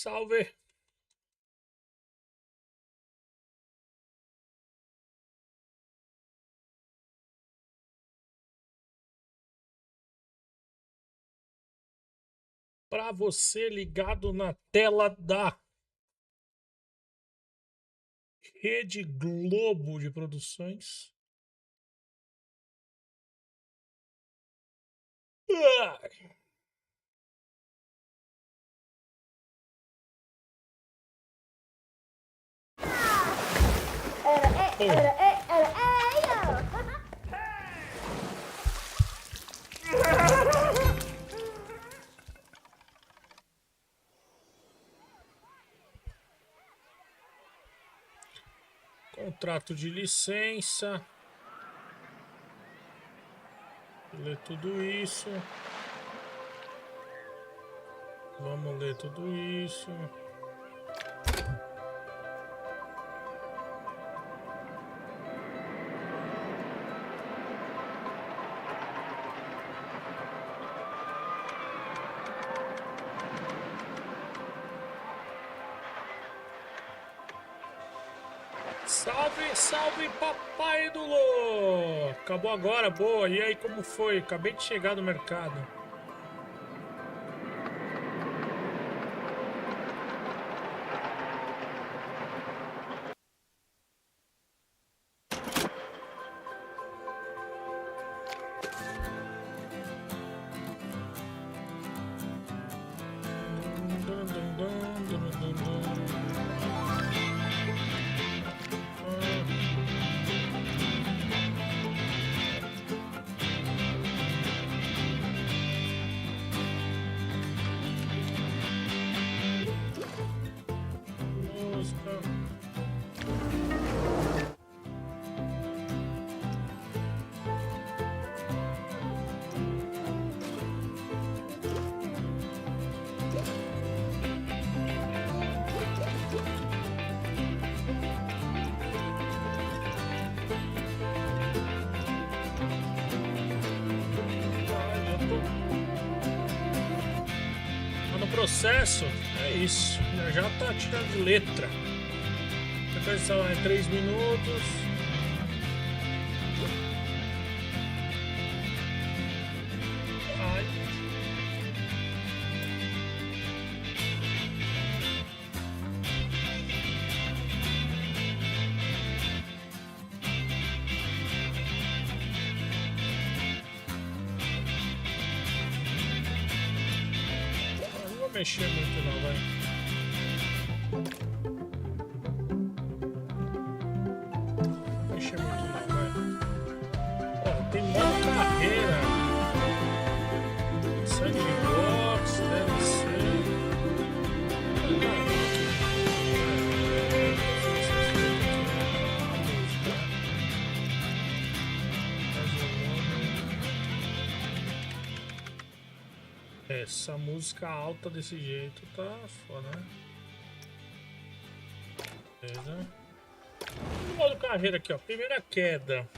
Salve. Para você ligado na tela da Rede Globo de Produções. Ai. Contrato de licença. Ler tudo isso. Vamos ler tudo isso. Salve, salve, papai do Lô! Acabou agora, boa. E aí, como foi? Acabei de chegar no mercado. Processo, é isso, já tá tirando de letra. A questão é 3 minutos. Ai. Mexer muito não, vai. Mexer muito não, vai. Ó, tem modo carreira. Sangue de box, deve ser. Essa música alta desse jeito tá foda, né? Beleza. O modo carreira aqui, ó. Primeira queda.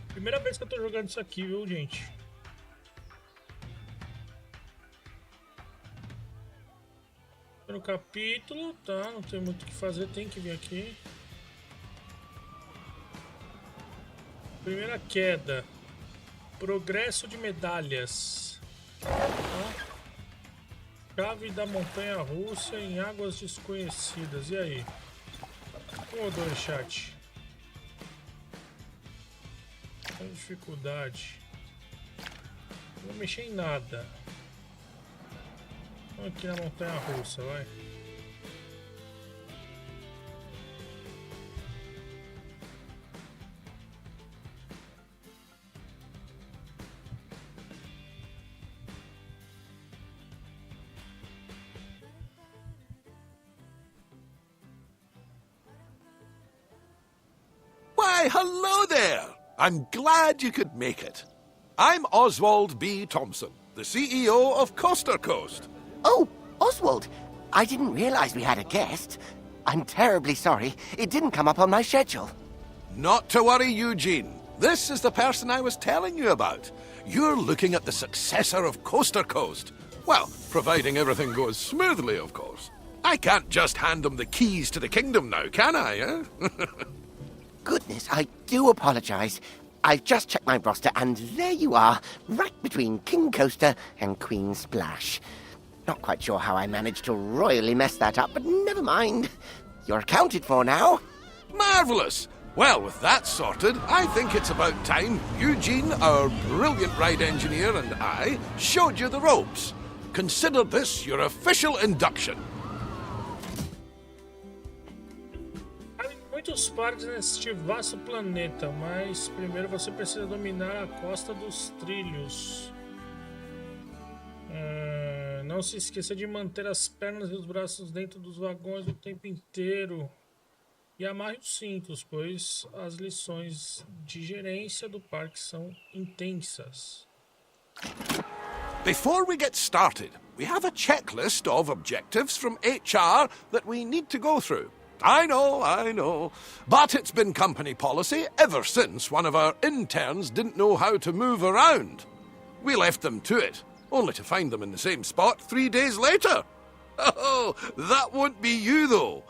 Primeira vez que eu tô jogando isso aqui, viu, gente? No capítulo, tá? Não tem muito o que fazer, tem que vir aqui. Primeira queda. Progresso de medalhas. Chave da montanha russa em águas desconhecidas. E aí? 1 ou 2, chat? Tem dificuldade. Não vou mexer em nada. Vamos aqui na montanha russa, vai. Why, hello there! I'm glad you could make it. I'm Oswald B. Thompson, the CEO of Coaster Coast. Oh, Oswald, I didn't realize we had a guest. I'm terribly sorry. It didn't come up on my schedule. Not to worry, Eugene. This is the person I was telling you about. You're looking at the successor of Coaster Coast, Well, providing everything goes smoothly, of course. I can't just hand them the keys to the kingdom now, can I, eh? Goodness, I do apologize. I've just checked my roster, and there you are, right between King Coaster and Queen Splash. Not quite sure how I managed to royally mess that up, but never mind. You're accounted for now. Marvellous! Well, with that sorted, I think it's about time Eugene, our brilliant ride engineer, and I showed you the ropes. Consider this your official induction. Há muitos parques neste vasto planeta, mas primeiro você precisa dominar a costa dos trilhos. Não se esqueça de manter as pernas e os braços dentro dos vagões o tempo inteiro. E amarre os cintos, pois as lições de gerência do parque são intensas. Before we get started, we have a checklist of objectives from HR that we need to go through. I know, but it's been company policy ever since one of our interns didn't know how to move around. We left them to it, only to find them in the same spot 3 days later. Oh, that won't be you though.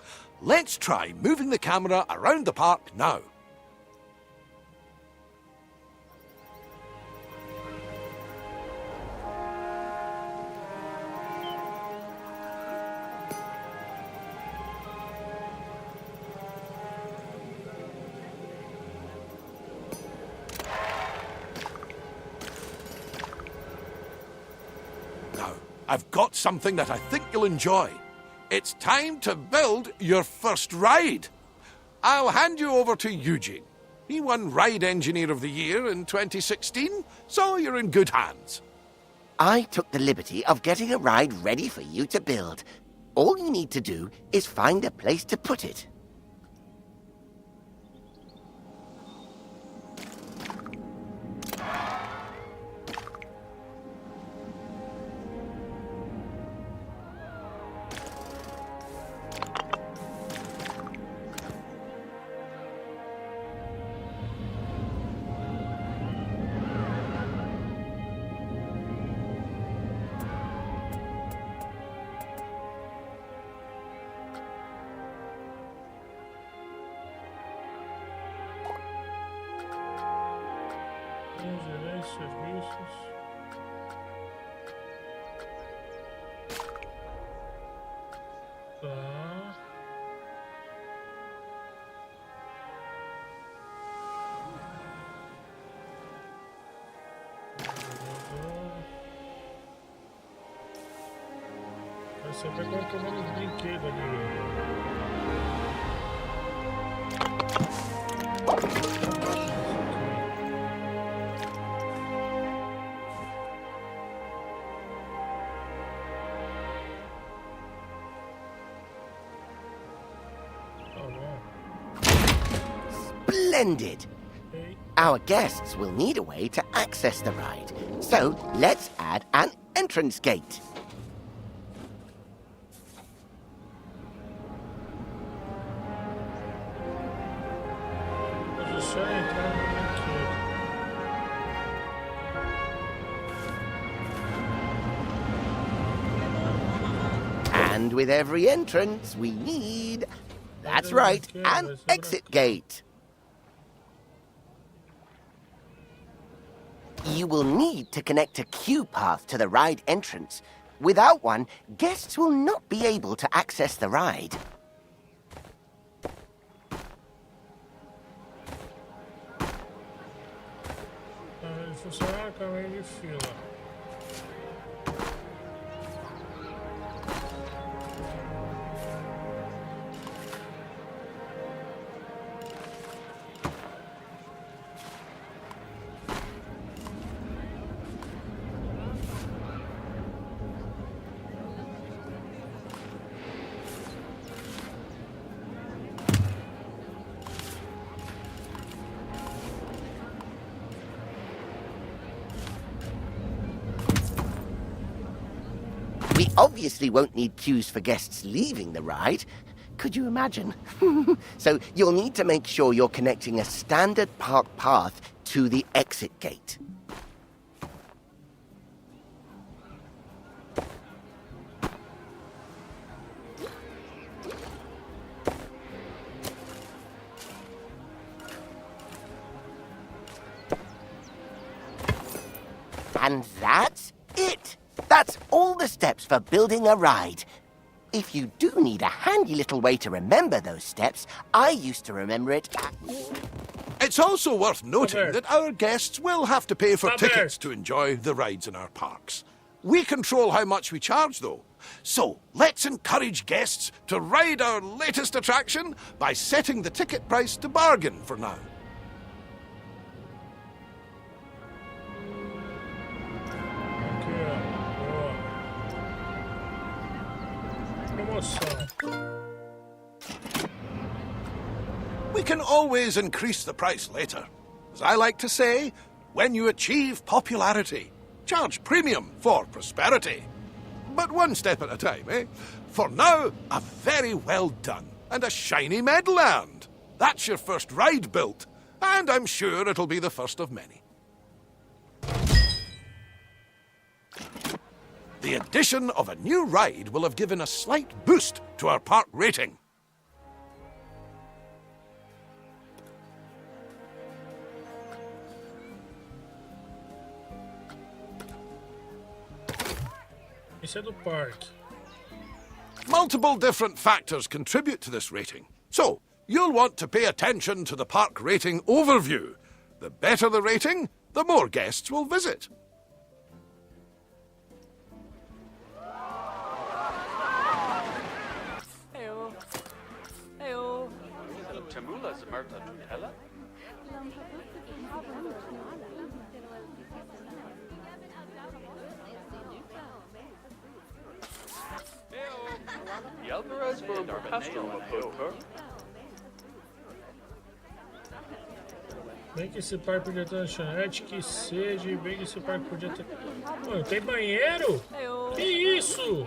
Let's try moving the camera around the park now. Now, I've got something that I think you'll enjoy. It's time to build your first ride. I'll hand you over to Eugene. He won Ride Engineer of the Year in 2016, so you're in good hands. I took the liberty of getting a ride ready for you to build. All you need to do is find a place to put it. Serviços. Tá. Você vai controlando os brinquedos ali. Splendid! Our guests will need a way to access the ride, so let's add an entrance gate. And with every entrance, we need, that's right, an exit gate. You will need to connect a queue path to the ride entrance. Without one, guests will not be able to access the ride. We obviously won't need queues for guests leaving the ride. Could you imagine? So you'll need to make sure you're connecting a standard park path to the exit gate. And that's it. That's all the steps for building a ride. If you do need a handy little way to remember those steps, I used to remember it. It's also worth noting Robert. that our guests will have to pay for Robert. tickets to enjoy the rides in our parks. We control how much we charge, though. So let's encourage guests to ride our latest attraction by setting the ticket price to bargain for now. Aqui, ó. Boa. Promoção. We can always increase the price later. As I like to say, when you achieve popularity, charge premium for prosperity. But one step at a time, eh? For now, a very well done and a shiny medal earned. That's your first ride built, and I'm sure it'll be the first of many. The addition of a new ride will have given a slight boost to our park rating. Esse é do parque. Multiple different factors contribute to this rating. So, you'll want to pay attention to the park rating overview. The better the rating, the more guests will visit. Heyo. Heyo. Tamula Zamarta Nutella? Yalvarez for Castro Poker. Bem que esse parque podia ter lanchonete, que seja, bem que esse parque podia ter... Mano, tem banheiro? Que isso?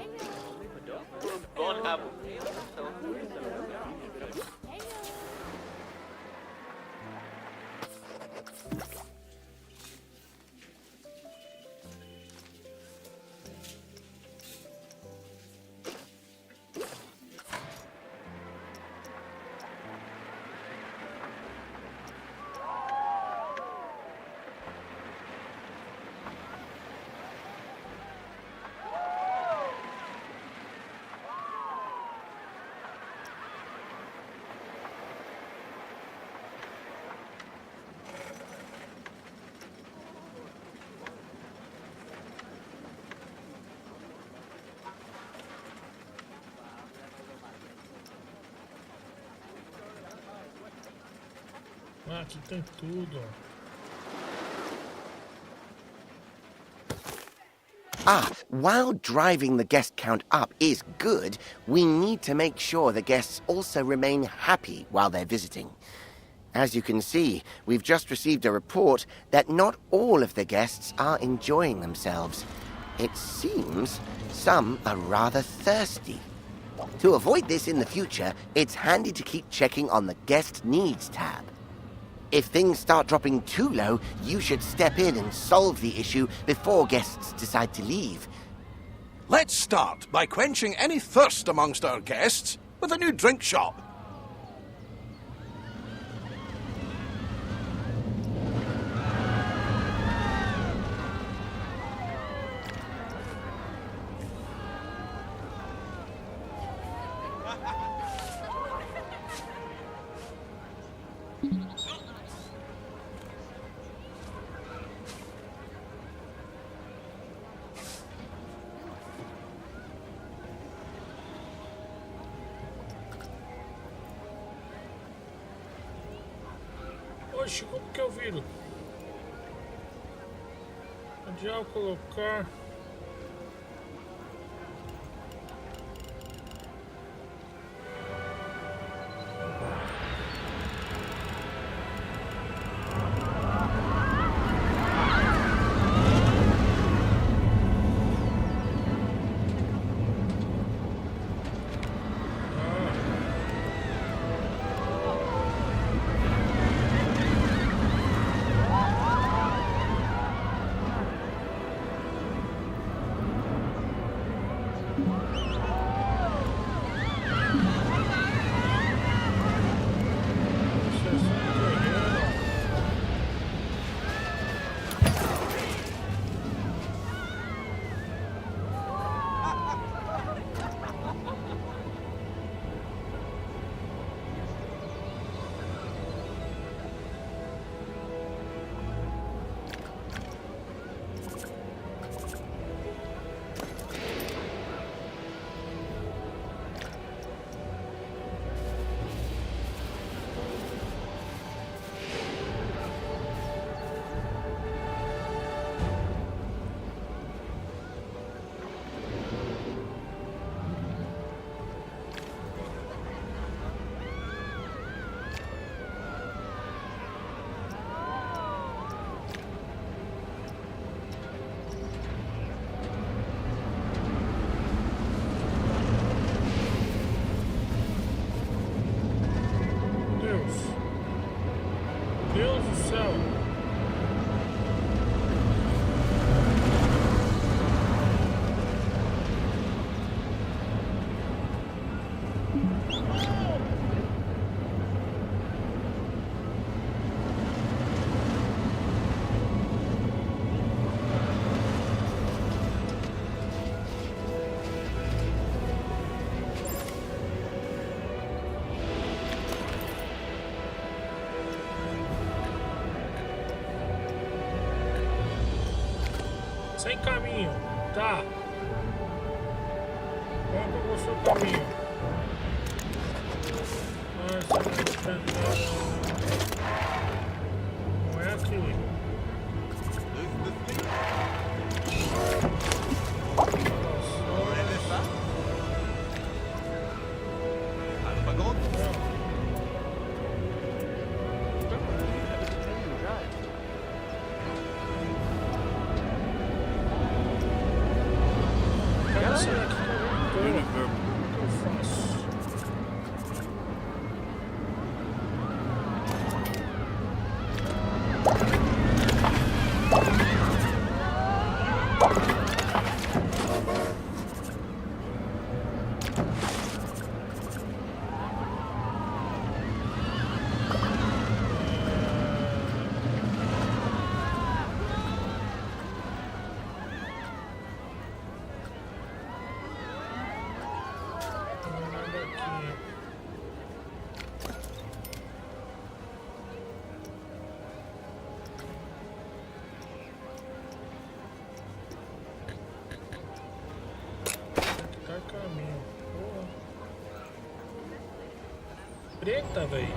Ah, aqui tem tudo, ó. Ah, while driving the guest count up is good, we need to make sure the guests also remain happy while they're visiting. As you can see, we've just received a report that not all of the guests are enjoying themselves. It seems some are rather thirsty. To avoid this in the future, it's handy to keep checking on the Guest Needs tab. If things start dropping too low, you should step in and solve the issue before guests decide to leave. Let's start by quenching any thirst amongst our guests with a new drink shop. Oxe, como que eu viro? Onde eu colocar? Sem caminho. Tá. Qual que é o seu caminho? Não é aqui. Caminho. Porra. Preta, velho.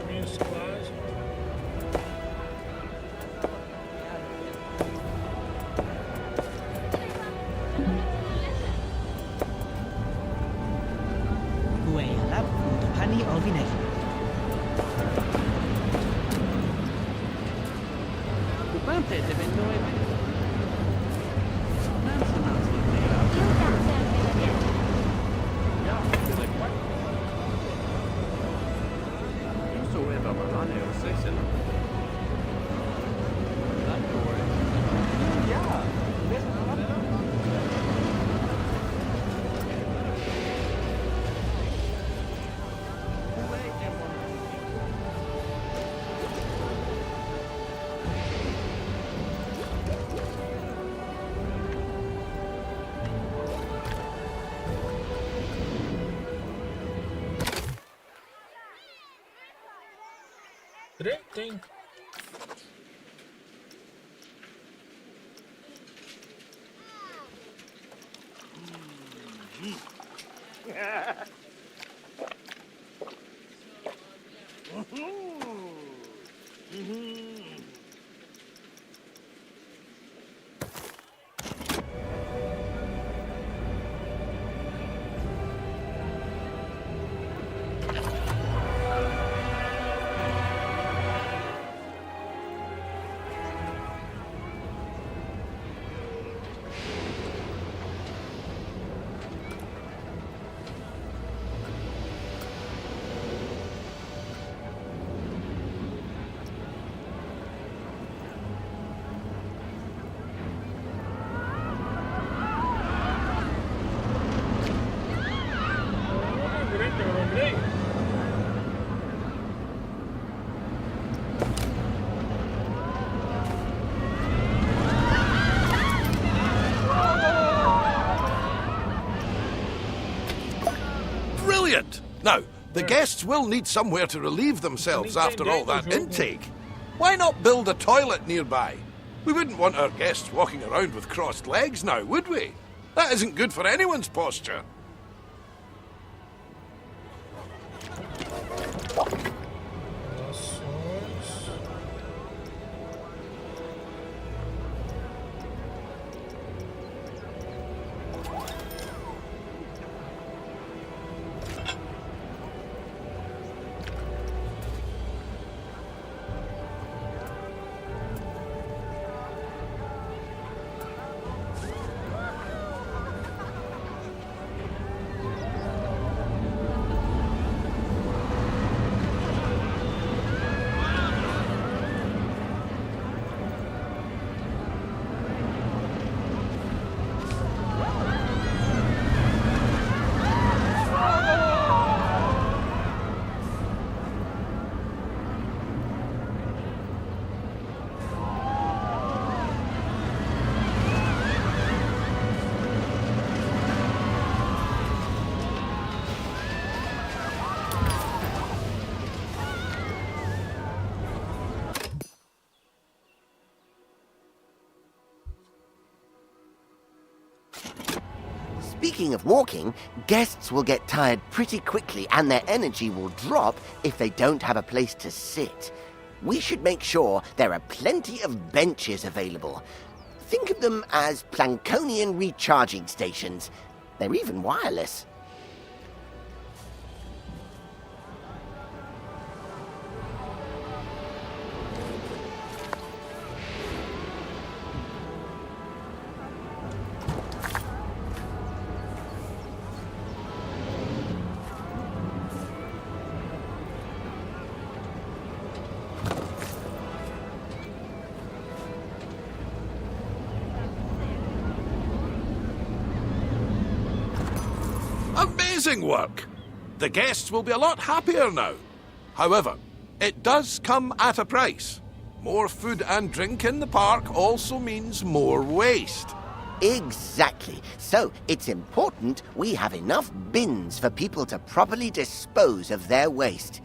Caminhos clássicos. Kuehla untuk Hani Alvinez. Te vendo e Tem. Brilliant! Now, the guests will need somewhere to relieve themselves after all that intake. Why not build a toilet nearby? We wouldn't want our guests walking around with crossed legs now, would we? That isn't good for anyone's posture. Speaking of walking, guests will get tired pretty quickly and their energy will drop if they don't have a place to sit. We should make sure there are plenty of benches available. Think of them as Plankonian recharging stations. They're even wireless. Amazing work! The guests will be a lot happier now. However, it does come at a price. More food and drink in the park also means more waste. Exactly. So it's important we have enough bins for people to properly dispose of their waste.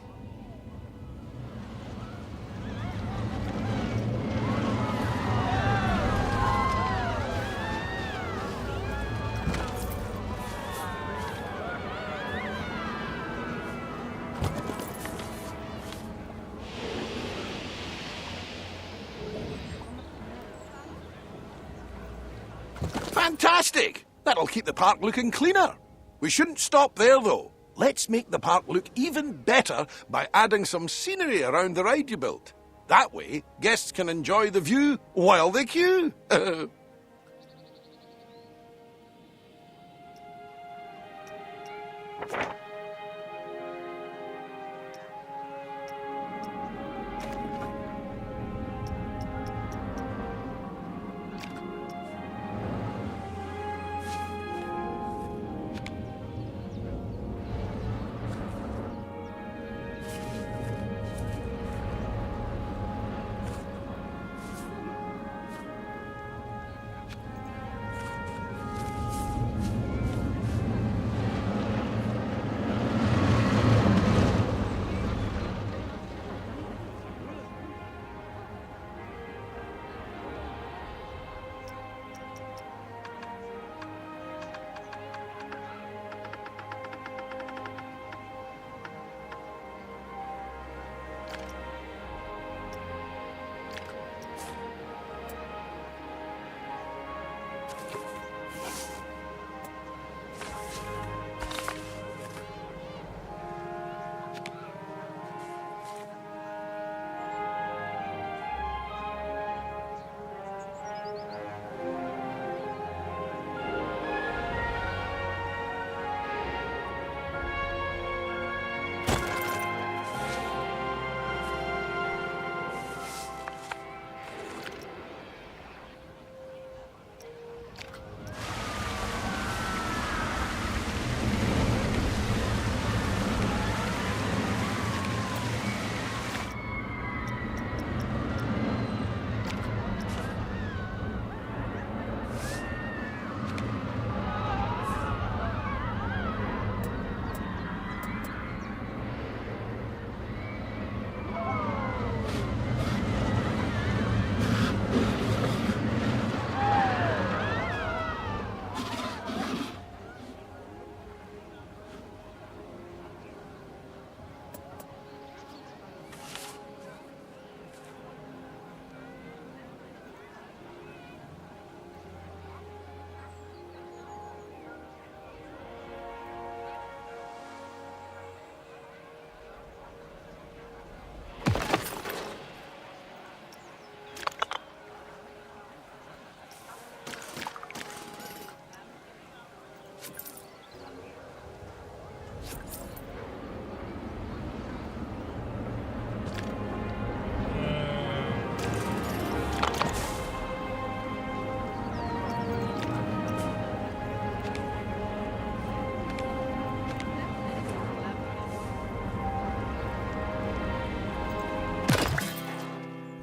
Fantastic! That'll keep the park looking cleaner. We shouldn't stop there, though. Let's make the park look even better by adding some scenery around the ride you built. That way, guests can enjoy the view while they queue.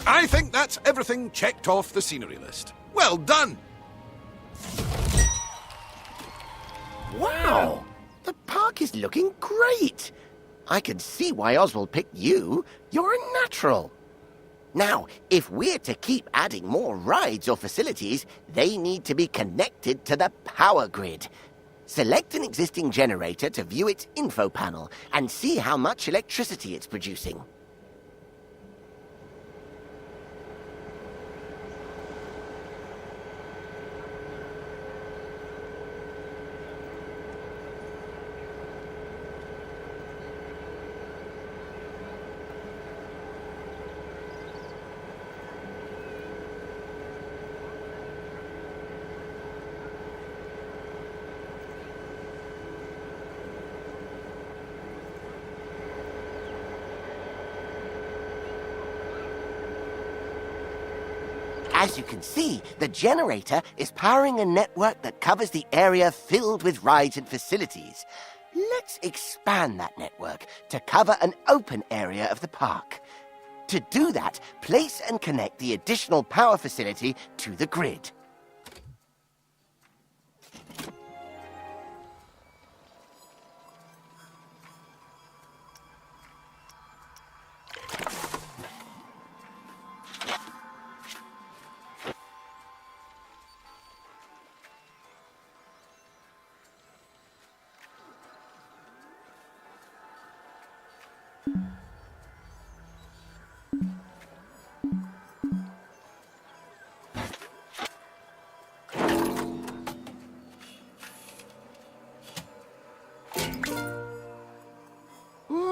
I think that's everything checked off the scenery list. Well done! Wow! The park is looking great! I can see why Oswald picked you. You're a natural. Now, if we're to keep adding more rides or facilities, they need to be connected to the power grid. Select an existing generator to view its info panel and see how much electricity it's producing. As you can see, the generator is powering a network that covers the area filled with rides and facilities. Let's expand that network to cover an open area of the park. To do that, place and connect the additional power facility to the grid.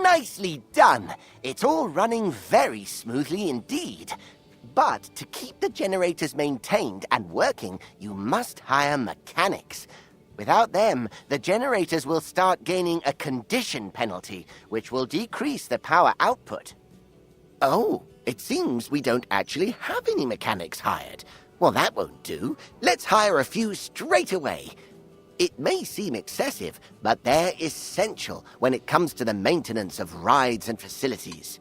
Nicely done! It's all running very smoothly indeed. But to keep the generators maintained and working, you must hire mechanics. Without them, the generators will start gaining a condition penalty, which will decrease the power output. Oh, it seems we don't actually have any mechanics hired. Well, that won't do. Let's hire a few straight away. It may seem excessive, but they're essential when it comes to the maintenance of rides and facilities.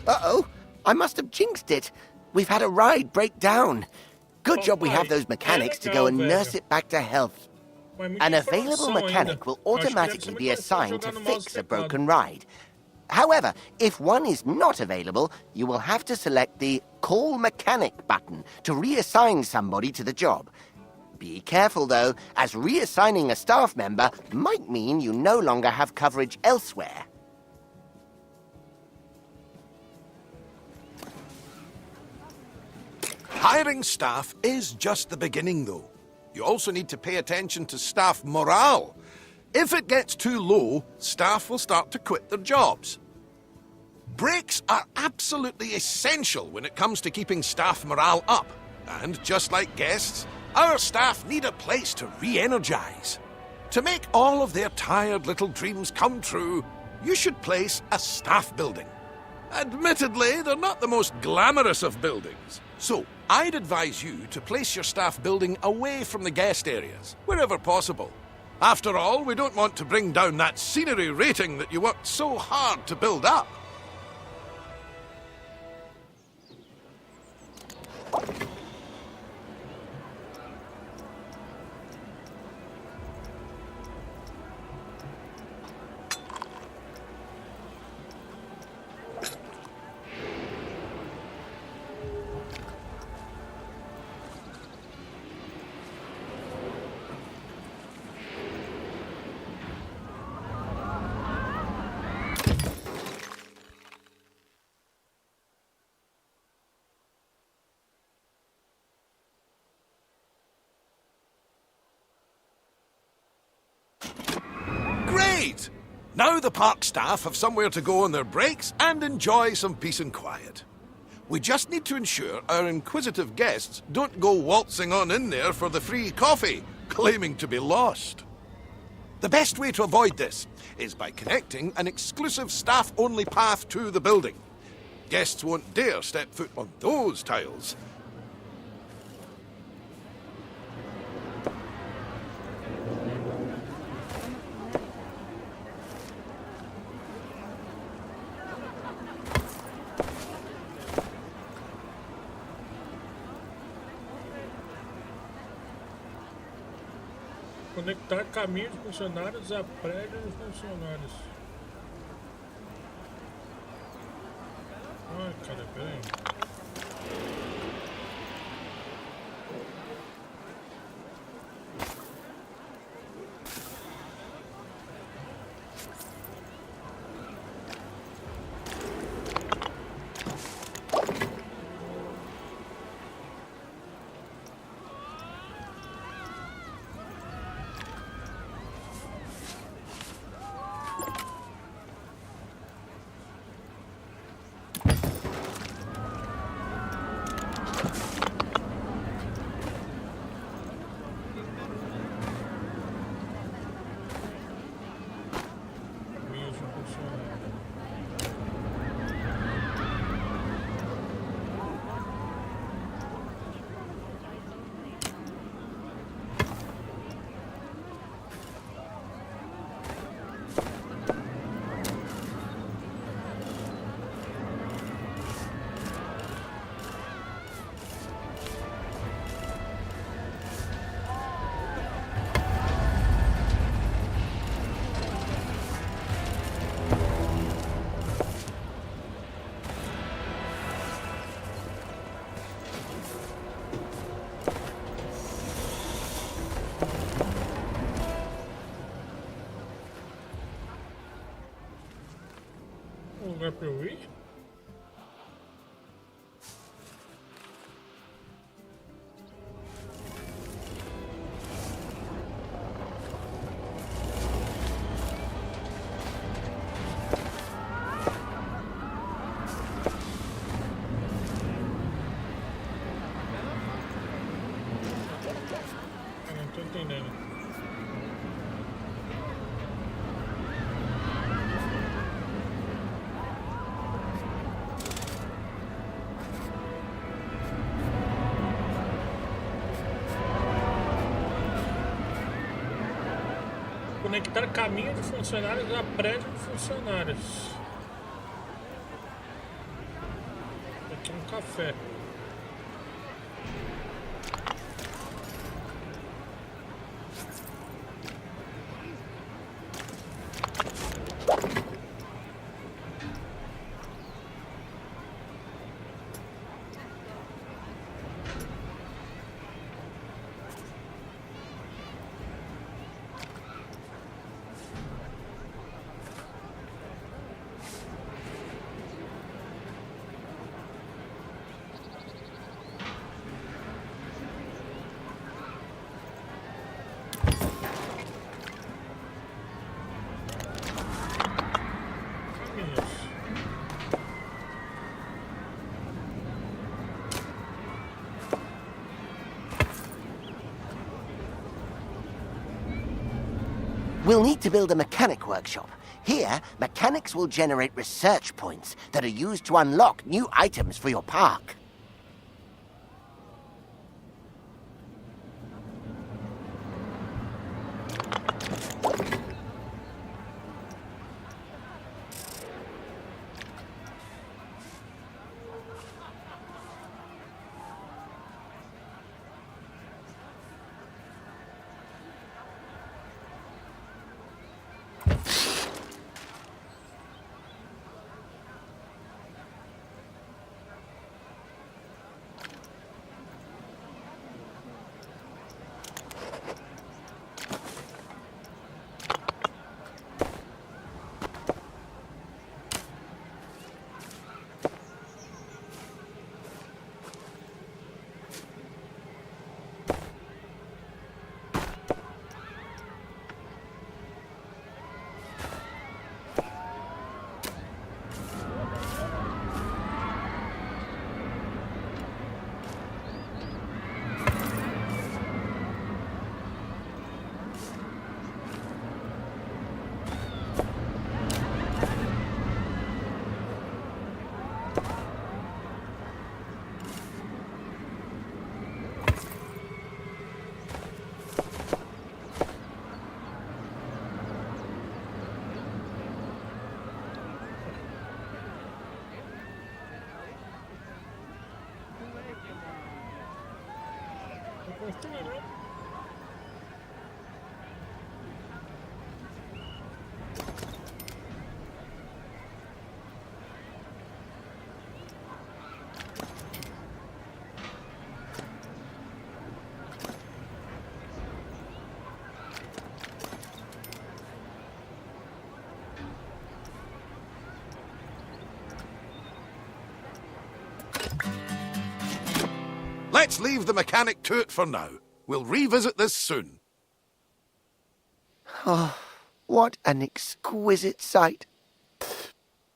Uh-oh, I must have jinxed it. We've had a ride break down. Good job we have those mechanics to go and nurse it back to health. An available mechanic will automatically be assigned to fix a broken ride. However, if one is not available, you will have to select the Call Mechanic button to reassign somebody to the job. Be careful, though, as reassigning a staff member might mean you no longer have coverage elsewhere. Hiring staff is just the beginning, though. You also need to pay attention to staff morale. If it gets too low, staff will start to quit their jobs. Breaks are absolutely essential when it comes to keeping staff morale up. And just like guests, our staff need a place to re-energize. To make all of their tired little dreams come true, you should place a staff building. Admittedly, they're not the most glamorous of buildings. So, I'd advise you to place your staff building away from the guest areas, wherever possible. After all, we don't want to bring down that scenery rating that you worked so hard to build up. Great! Now the park staff have somewhere to go on their breaks and enjoy some peace and quiet. We just need to ensure our inquisitive guests don't go waltzing on in there for the free coffee, claiming to be lost. The best way to avoid this is by connecting an exclusive staff-only path to the building. Guests won't dare step foot on those tiles. Conectar caminhos de funcionários a prédios de funcionários. Ai, cara, peraí. Caminhos de funcionários. Um lugar pra eu ir? Eu não tô entendendo. Conectar caminho de funcionários a prédio de funcionários. Aqui é um café. Caminhos. We'll need to build a mechanic workshop. Here, mechanics will generate research points that are used to unlock new items for your park. let's leave the mechanic to it for now. We'll revisit this soon. Oh, what an exquisite sight.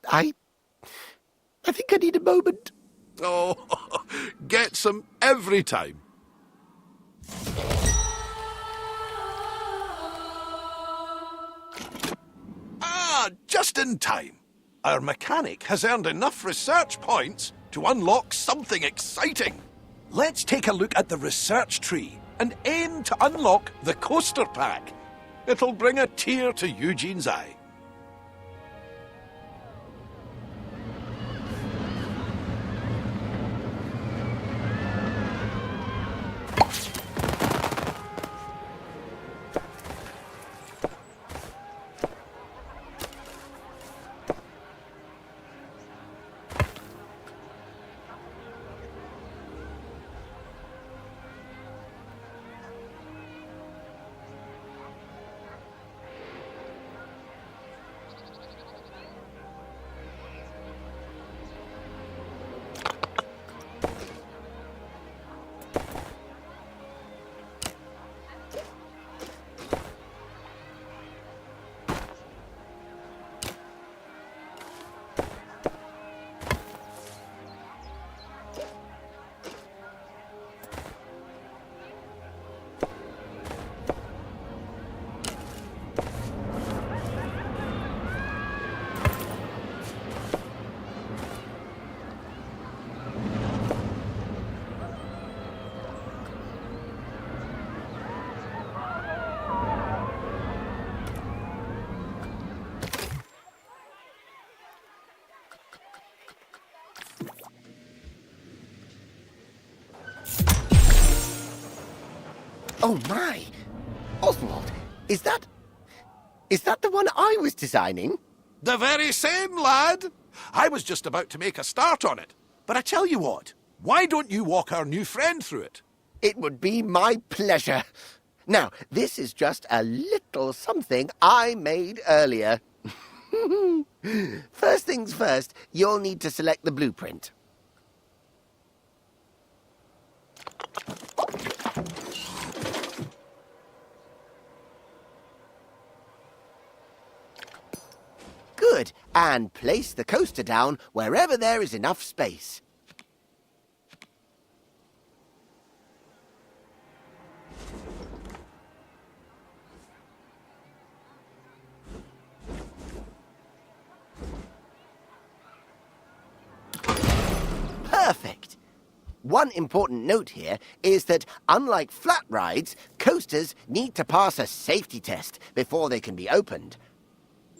I think I need a moment. Oh, get some every time. Ah, just in time. Our mechanic has earned enough research points to unlock something exciting. Let's take a look at the research tree and aim to unlock the coaster pack. It'll bring a tear to Eugene's eye. Oh my! Oswald, is that the one I was designing? The very same, lad. I was just about to make a start on it. But I tell you what, why don't you walk our new friend through it? It would be my pleasure. Now, this is just a little something I made earlier. First things first, you'll need to select the blueprint. Good, and place the coaster down wherever there is enough space. Perfect. One important note here is that, unlike flat rides, coasters need to pass a safety test before they can be opened.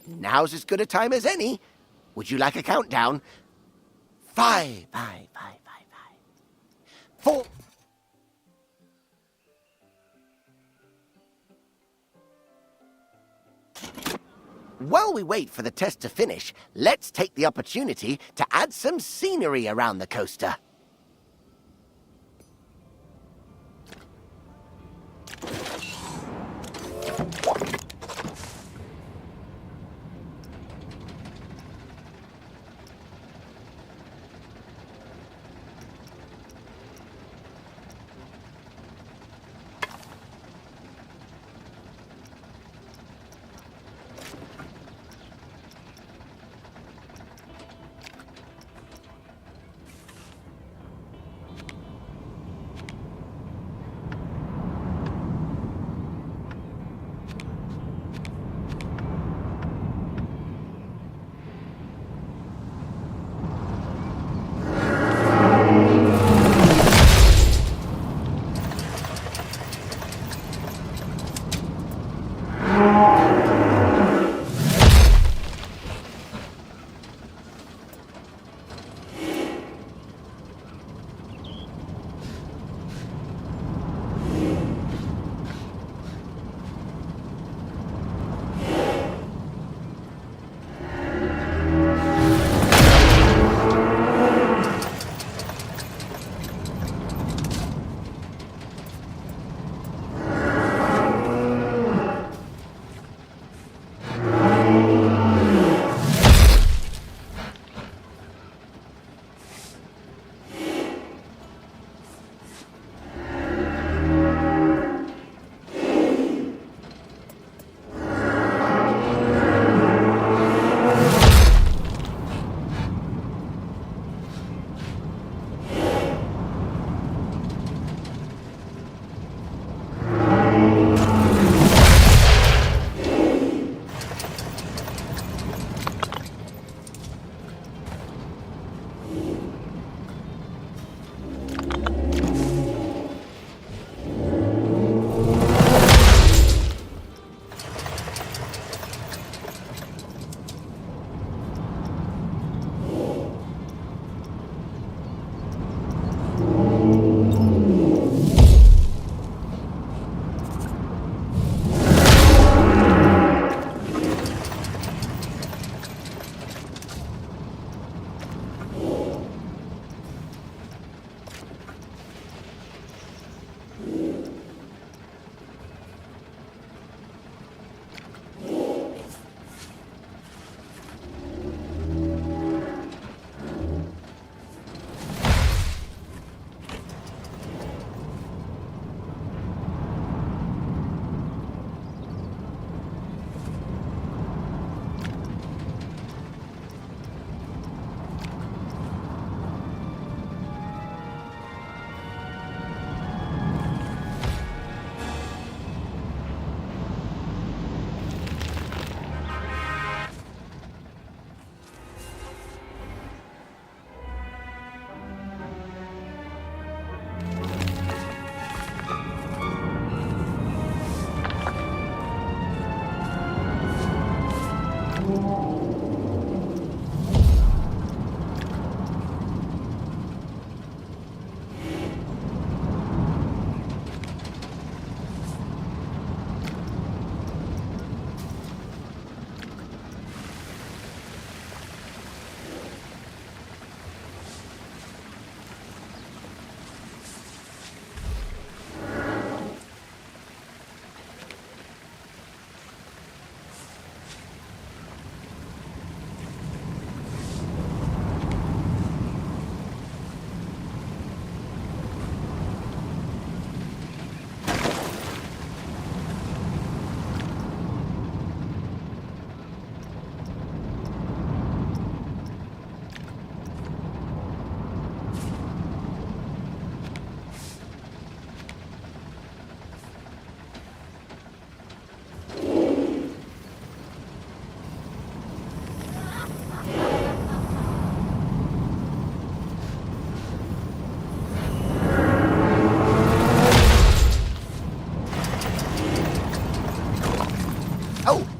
Now's as good a time as any. Would you like a countdown? 5, 4. While we wait for the test to finish, let's take the opportunity to add some scenery around the coaster.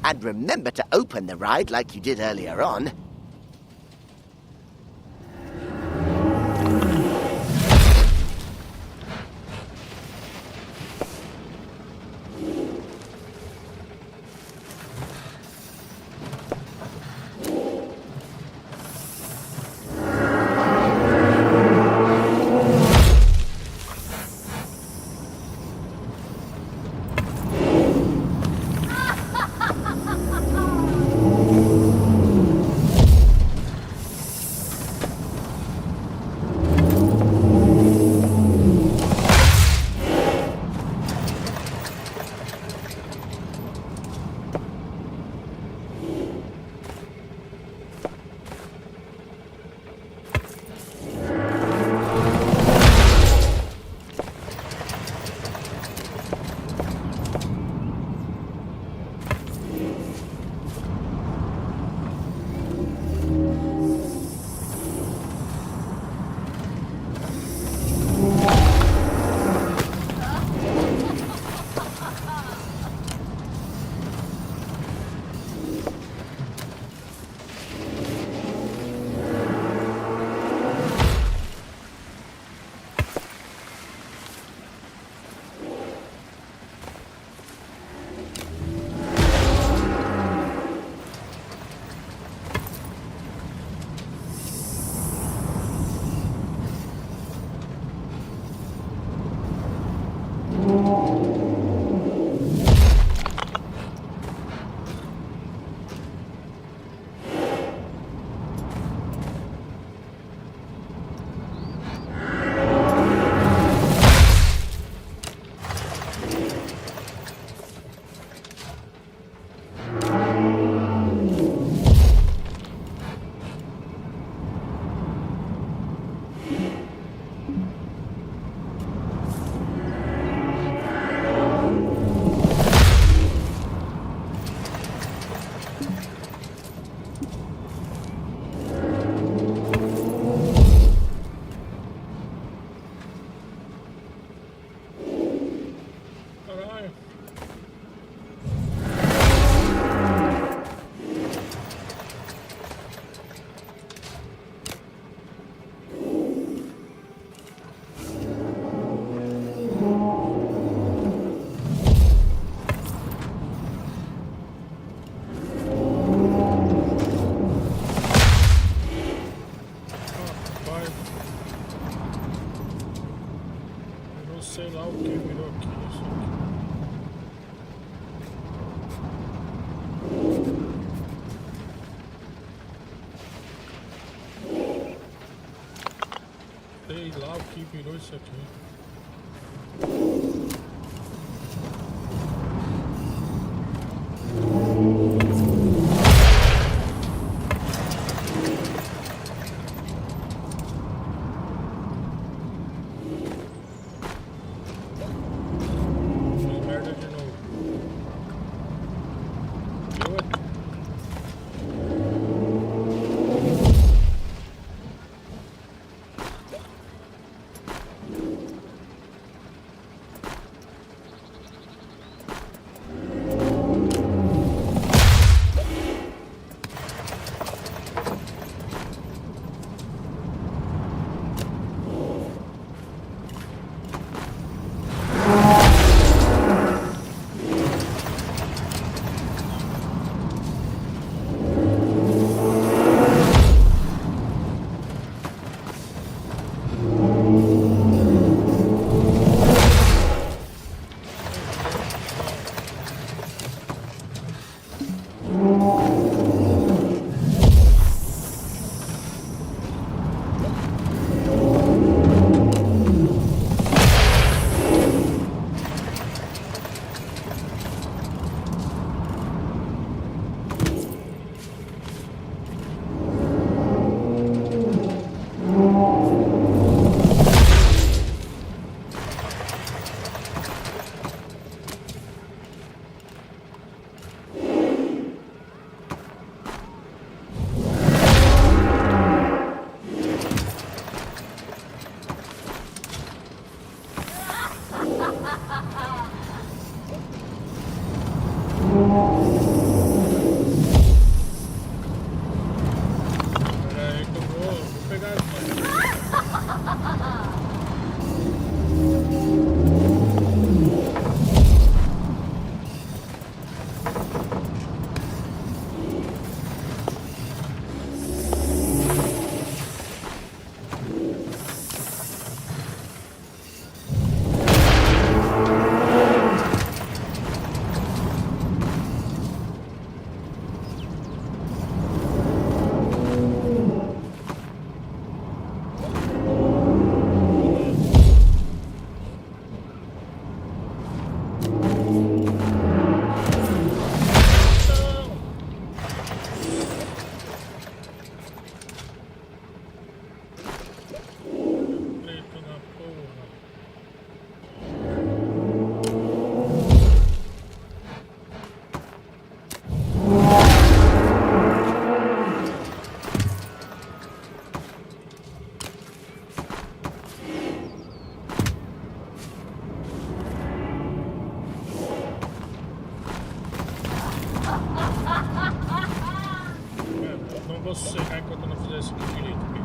And remember to open the ride like you did earlier on. Sei lá o que virou aqui, isso aqui. Sei lá o que virou isso aqui. Não vou sossegar enquanto eu não fizer isso aqui direito.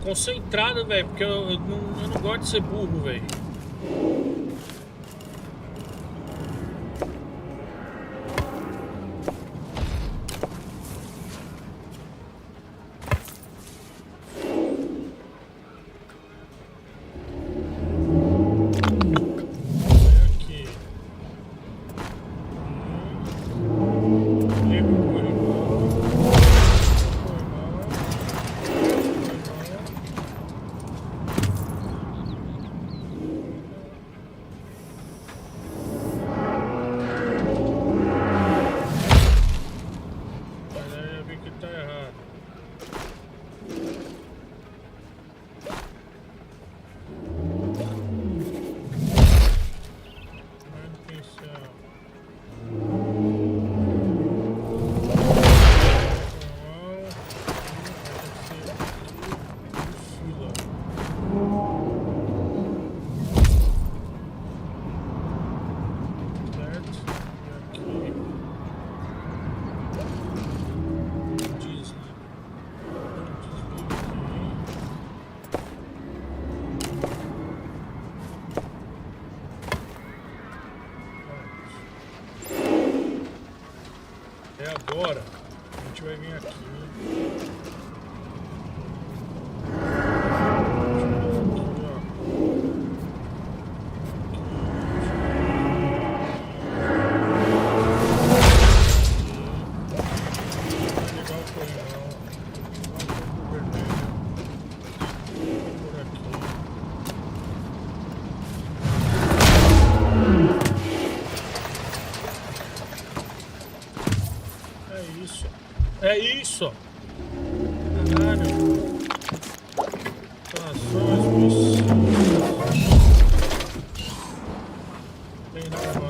Concentrado, velho, porque eu não gosto de ser burro, velho. Agora a gente vai vir aqui. É isso! Caralho! Ações, missões. Tem nada,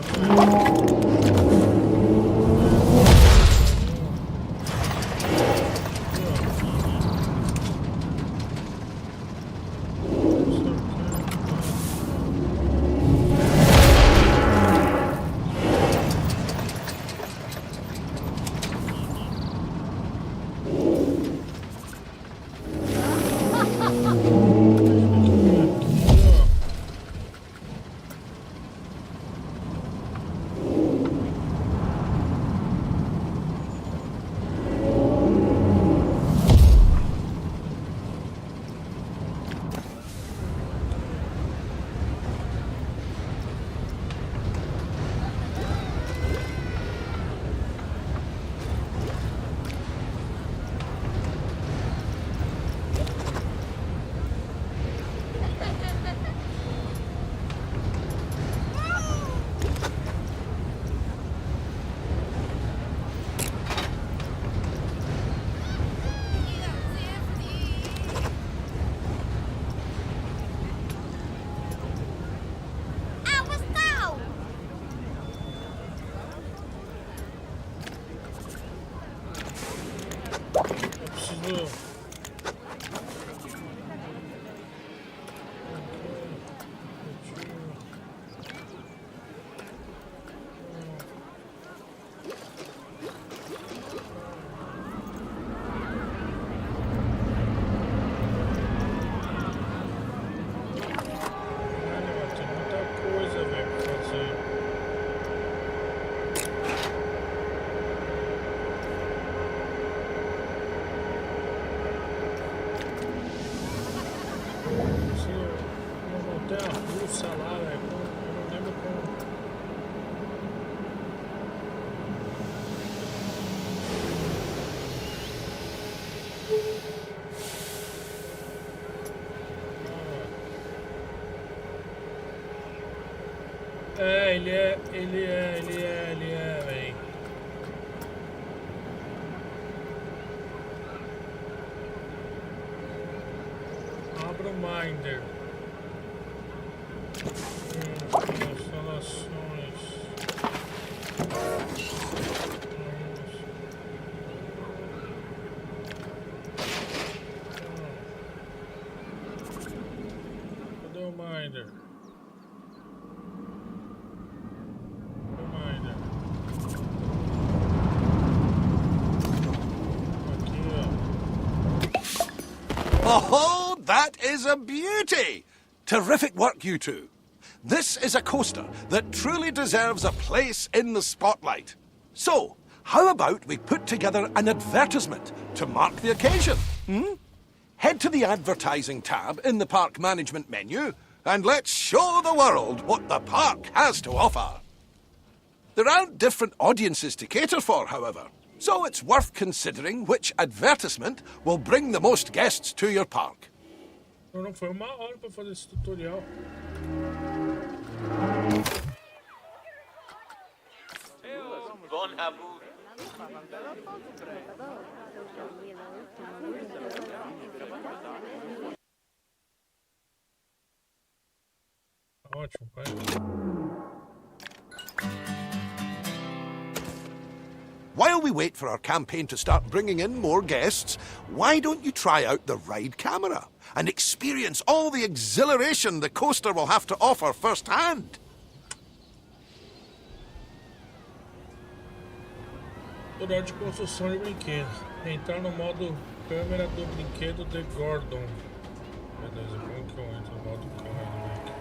Tem muita coisa, bagunça lá, velho. Eu não lembro como. É, ele é, velho. Abra o Minder. Instalações. Cadê o Minder? Oh, that is a beauty! Terrific work, you two. This is a coaster that truly deserves a place in the spotlight. So, how about we put together an advertisement to mark the occasion? Head to the advertising tab in the park management menu and let's show the world what the park has to offer. There aren't different audiences to cater for, however. So it's worth considering which advertisement will bring the most guests to your park. Não foi uma hora para fazer esse tutorial. Ótimo, pai. While we wait for our campaign to start bringing in more guests, why don't you try out the ride camera and experience all the exhilaration the coaster will have to offer firsthand? Tutorial de construção de brinquedo. Entrar no modo câmera do brinquedo de Gordon. Beleza, como que eu entro no modo câmera do brinquedo?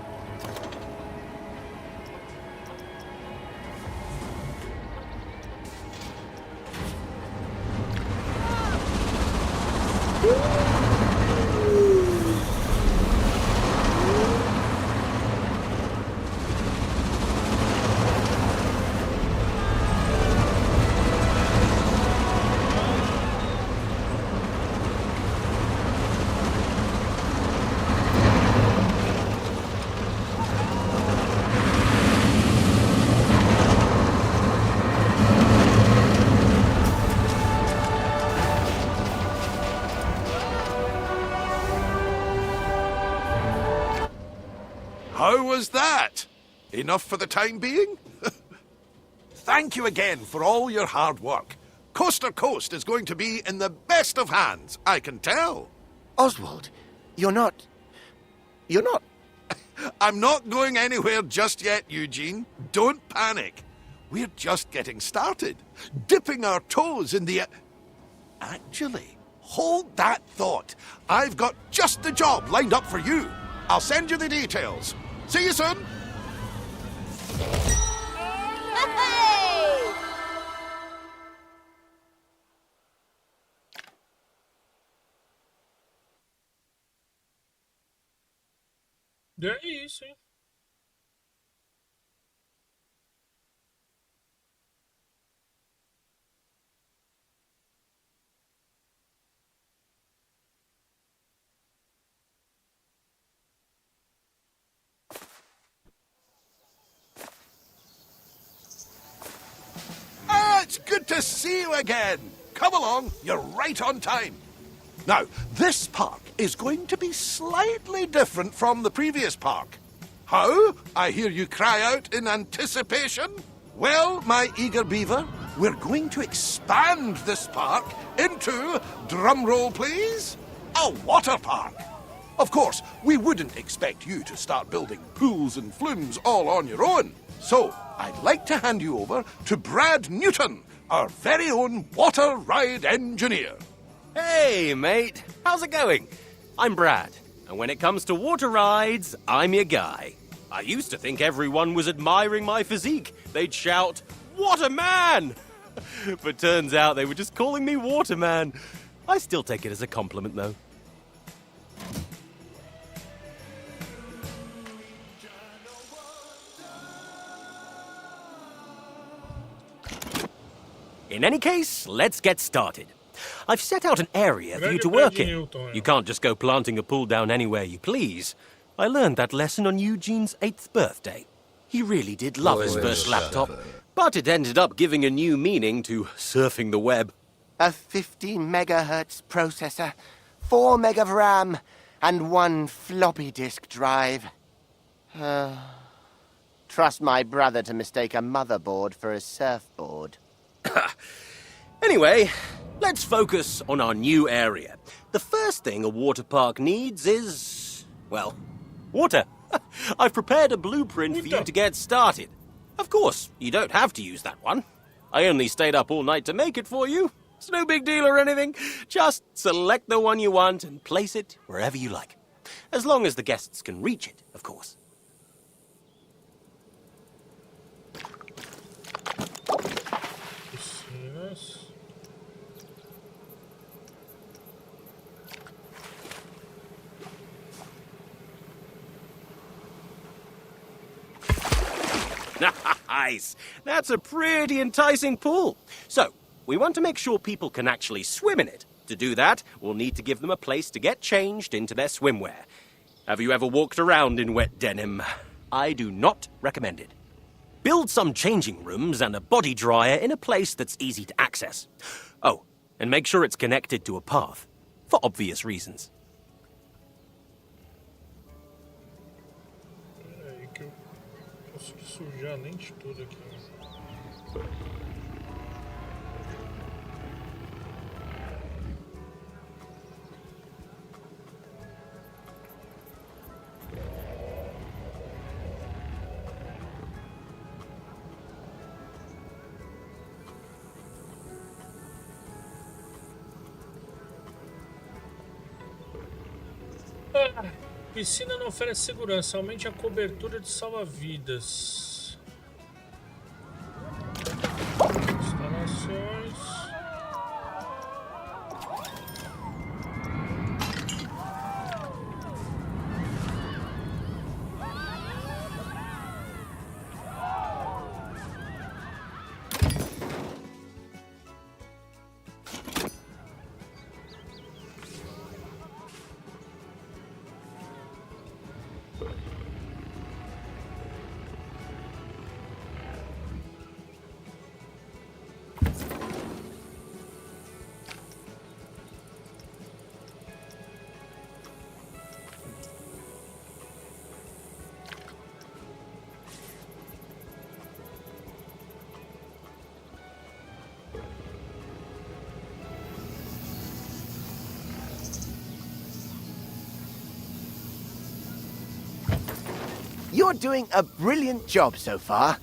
How was that? Enough for the time being? Thank you again for all your hard work. Coaster Coast is going to be in the best of hands, I can tell. Oswald, you're not... I'm not going anywhere just yet, Eugene. Don't panic. We're just getting started, dipping our toes in the... Actually, hold that thought. I've got just the job lined up for you. I'll send you the details. See you soon. É isso, hein? It's good to see you again. Come along, you're right on time. Now, this park is going to be slightly different from the previous park. How? I hear you cry out in anticipation. Well, my eager beaver, we're going to expand this park into, drumroll please, a water park. Of course, we wouldn't expect you to start building pools and flumes all on your own. So, I'd like to hand you over to Brad Newton, our very own water ride engineer. Hey, mate. How's it going? I'm Brad, and when it comes to water rides, I'm your guy. I used to think everyone was admiring my physique. They'd shout, "Waterman!" But turns out they were just calling me Waterman. I still take it as a compliment, though. In any case, let's get started. I've set out an area for you to work in. You can't just go planting a pool down anywhere you please. I learned that lesson on Eugene's 8th birthday. He really did love his first laptop, but it ended up giving a new meaning to surfing the web. A 50 megahertz processor, 4 meg of RAM, and 1 floppy disk drive. Trust my brother to mistake a motherboard for a surfboard. Anyway, let's focus on our new area. The first thing a water park needs is, well, water. I've prepared a blueprint for you to get started. Of course, you don't have to use that one. I only stayed up all night to make it for you. It's no big deal or anything. Just select the one you want and place it wherever you like. As long as the guests can reach it, of course. Nice! That's a pretty enticing pool. So, we want to make sure people can actually swim in it. To do that, we'll need to give them a place to get changed into their swimwear. Have you ever walked around in wet denim? I do not recommend it. Build some changing rooms and a body dryer in a place that's easy to access. Oh, and make sure it's connected to a path, for obvious reasons. Sujar a lente toda aqui. Piscina não oferece segurança, aumente a cobertura de salva-vidas. Instalações. You're doing a brilliant job so far.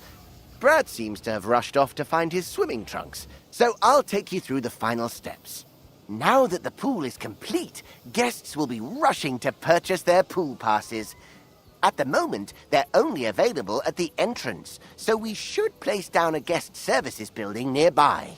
Brad seems to have rushed off to find his swimming trunks, so I'll take you through the final steps. Now that the pool is complete, guests will be rushing to purchase their pool passes. At the moment, they're only available at the entrance, so we should place down a guest services building nearby.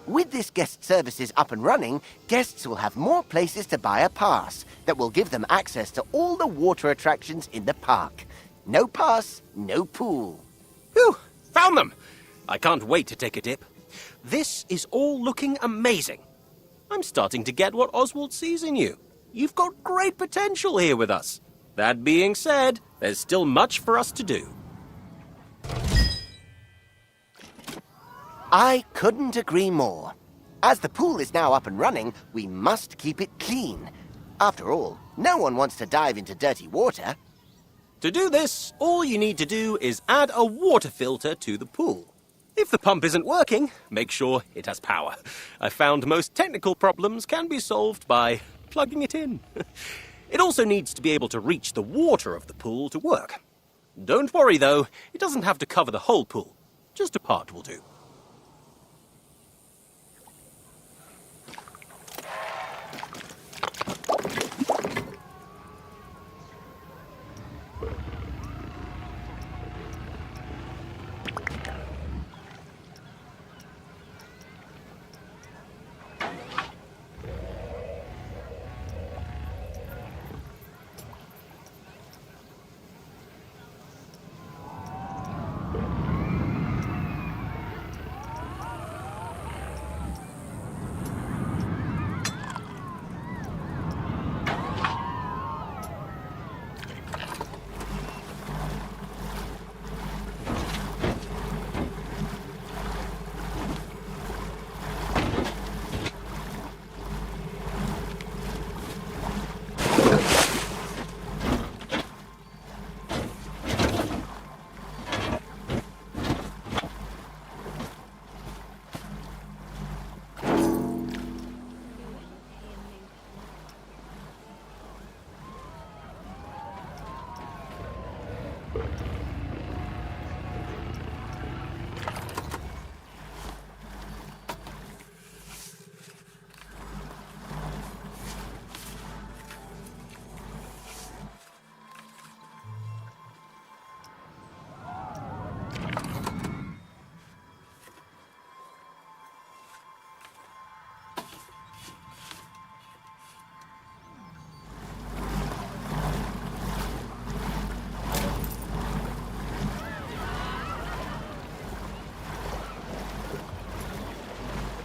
With this guest services up and running, guests will have more places to buy a pass that will give them access to all the water attractions in the park. No pass, no pool. Whew! Found them! I can't wait to take a dip. This is all looking amazing. I'm starting to get what Oswald sees in you. You've got great potential here with us. That being said, there's still much for us to do. I couldn't agree more. As the pool is now up and running, we must keep it clean. After all, no one wants to dive into dirty water. To do this, all you need to do is add a water filter to the pool. If the pump isn't working, make sure it has power. I found most technical problems can be solved by plugging it in. It also needs to be able to reach the water of the pool to work. Don't worry though, it doesn't have to cover the whole pool. Just a part will do.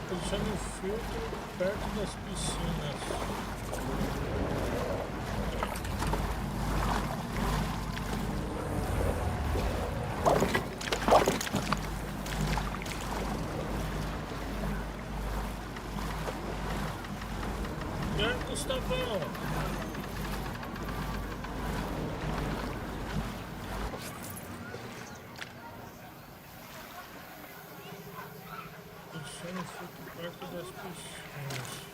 Posicione o filtro perto das piscinas. E aí, Gustavão? Posicione o filtro perto das piscinas.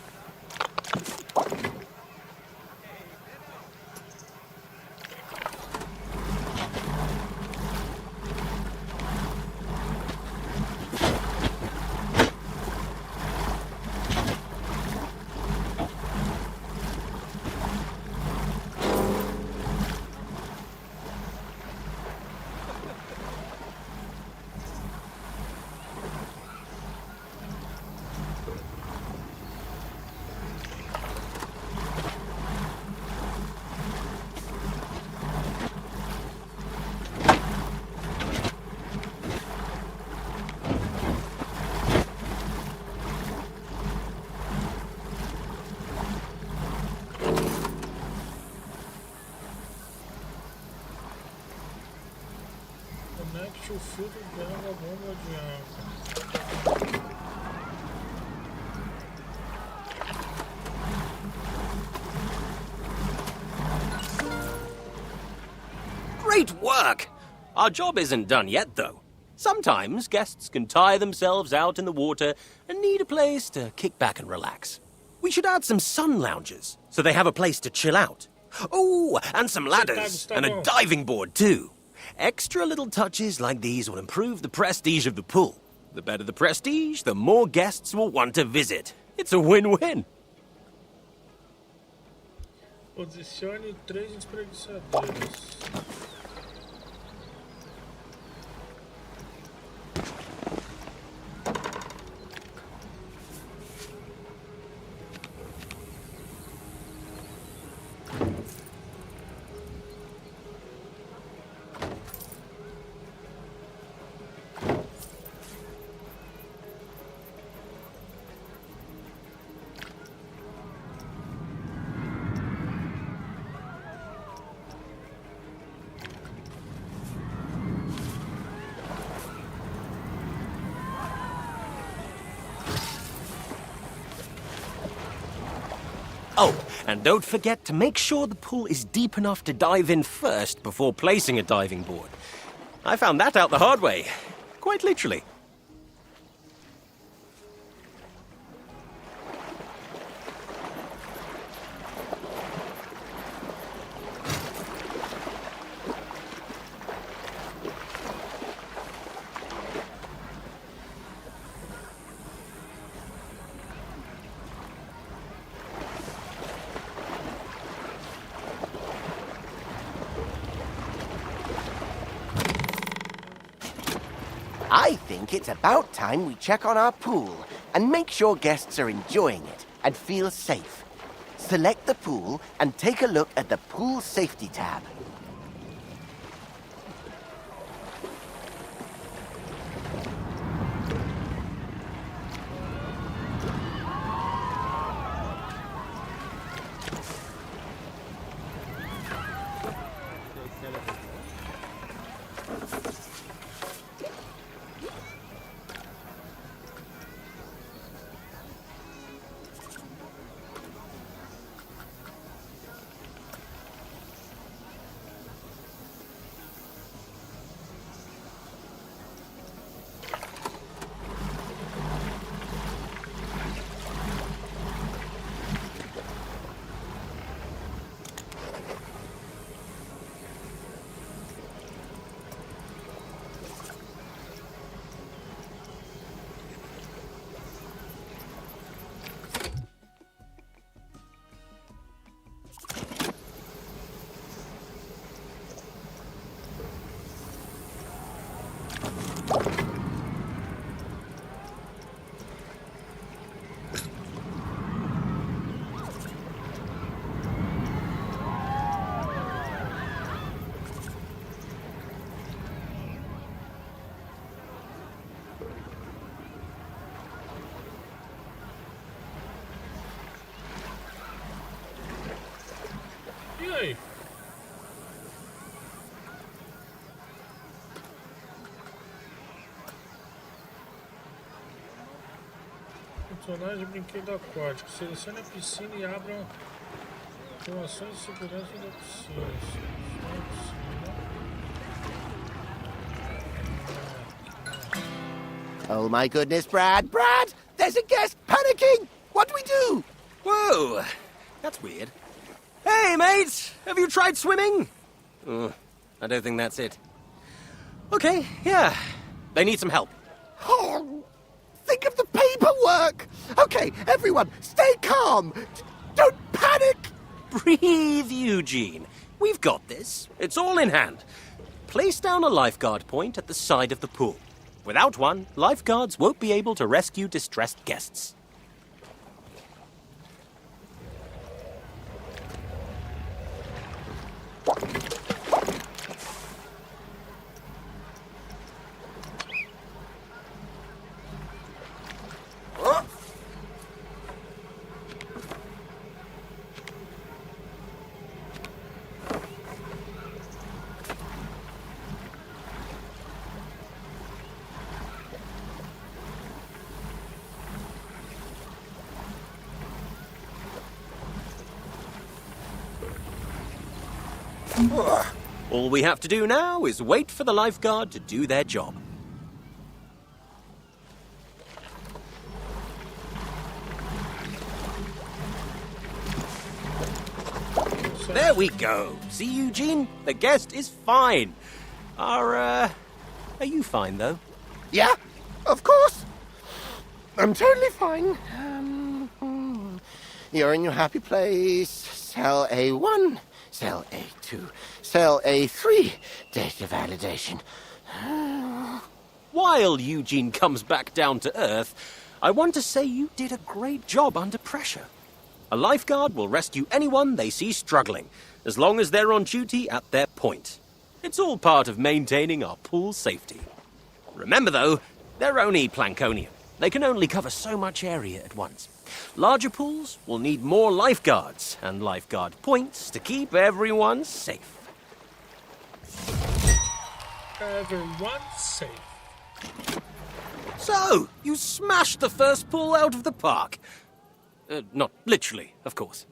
Conecte o filtro dentro da bomba de água. Great work! Our job isn't done yet, though. Sometimes guests can tire themselves out in the water and need a place to kick back and relax. We should add some sun lounges, so they have a place to chill out. Oh, and some ladders, and a diving board, too. Extra little touches like these will improve the prestige of the pool. The better the prestige, the more guests will want to visit. It's a win-win. Posicione 3 espreguiçadeiras. Oh, and don't forget to make sure the pool is deep enough to dive in first before placing a diving board. I found that out the hard way. Quite literally. I think it's about time we check on our pool and make sure guests are enjoying it and feel safe. Select the pool and take a look at the Pool Safety tab. E aí? Personagem de brinquedo aquático. Selecione a piscina e abra informações de segurança da piscina. Selecione a piscina. Oh my goodness, Brad! Brad! There's a guest panicking! What do we do? Whoa, that's weird. Hey, mate! Have you tried swimming? I don't think that's it. Okay, yeah. They need some help. Oh, think of the paperwork! Okay, everyone, stay calm! Don't panic! Breathe, Eugene. We've got this. It's all in hand. Place down a lifeguard point at the side of the pool. Without one, lifeguards won't be able to rescue distressed guests. All we have to do now is wait for the lifeguard to do their job. There we go. See, Eugene? The guest is fine. Are you fine, though? Yeah, of course. I'm totally fine. You're in your happy place. Cell A1, cell A2, cell A3. Data validation. While Eugene comes back down to Earth, I want to say you did a great job under pressure. A lifeguard will rescue anyone they see struggling, as long as they're on duty at their point. It's all part of maintaining our pool safety. Remember, though, they're only Plankonian. They can only cover so much area at once. Larger pools will need more lifeguards and lifeguard points to keep everyone safe. Everyone's safe. So, you smashed the first pool out of the park. Not literally, of course.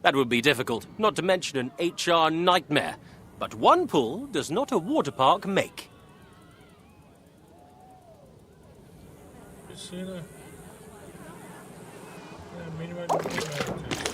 That would be difficult, not to mention an HR nightmare. But one pool does not a water park make. Piscina. É a mínima de 1 metro.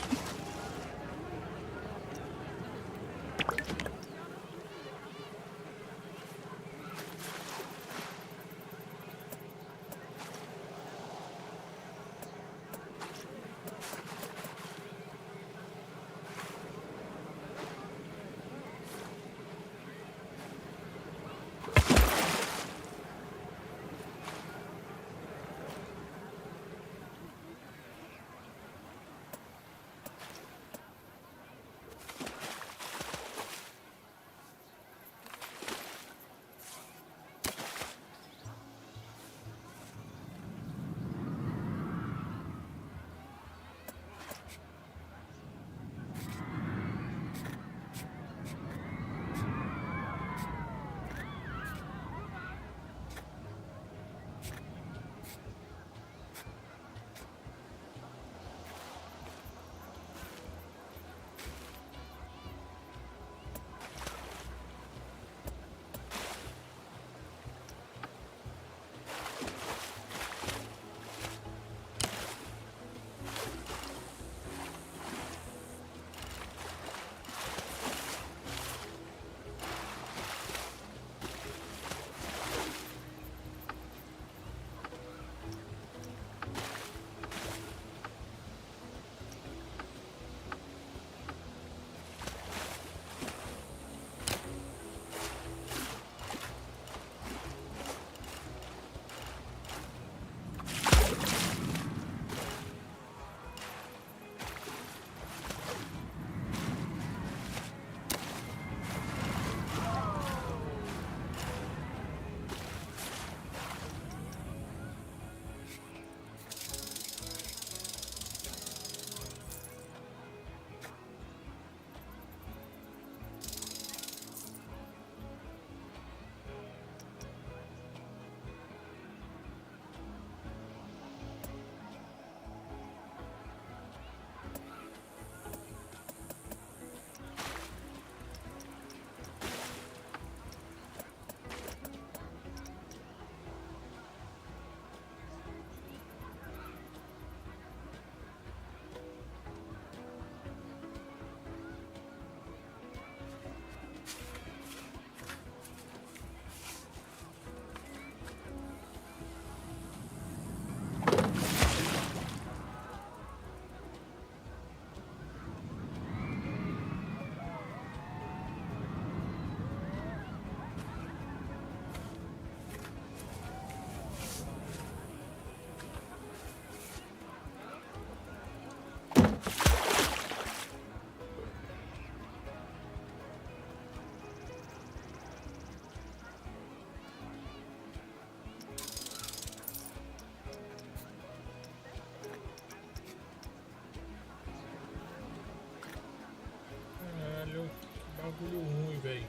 Bagulho ruim, velho.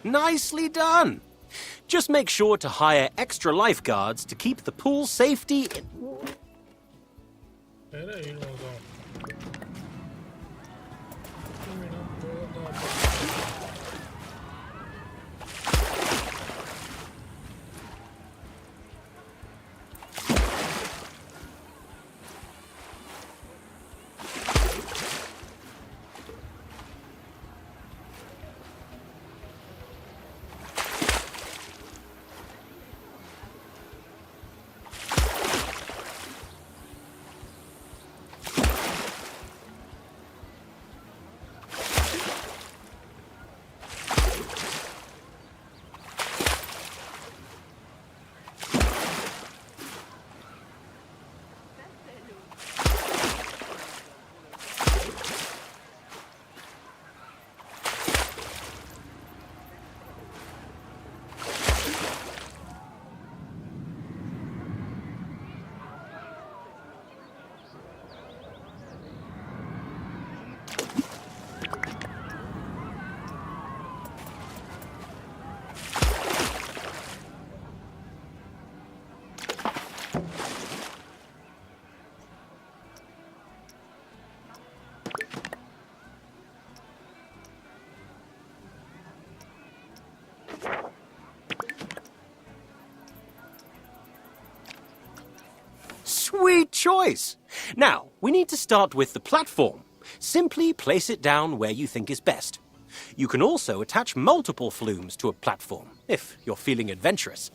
Nicely done! Just make sure to hire extra lifeguards to keep the pool safety. Pera aí, irmãozão. choice. Now, we need to start with the platform. Simply place it down where you think is best. You can also attach multiple flumes to a platform, if you're feeling adventurous.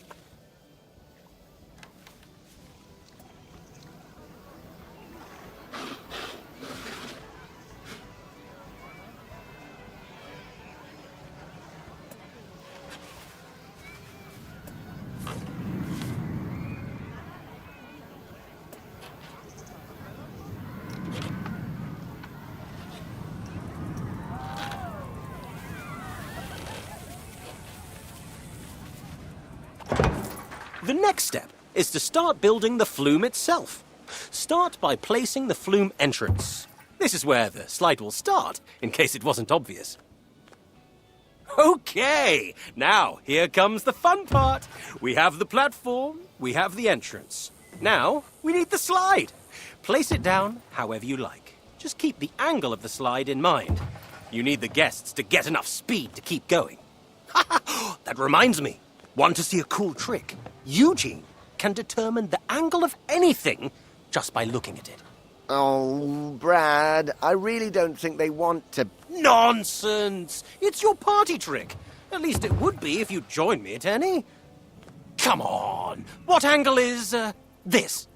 The next step is to start building the flume itself. Start by placing the flume entrance. This is where the slide will start, in case it wasn't obvious. Okay, now here comes the fun part. We have the platform, we have the entrance. Now we need the slide. Place it down however you like. Just keep the angle of the slide in mind. You need the guests to get enough speed to keep going. That reminds me. Want to see a cool trick? Eugene can determine the angle of anything just by looking at it. Oh, Brad, I really don't think they want to... Nonsense! It's your party trick. At least it would be if you joined me at any. Come on! What angle is, this?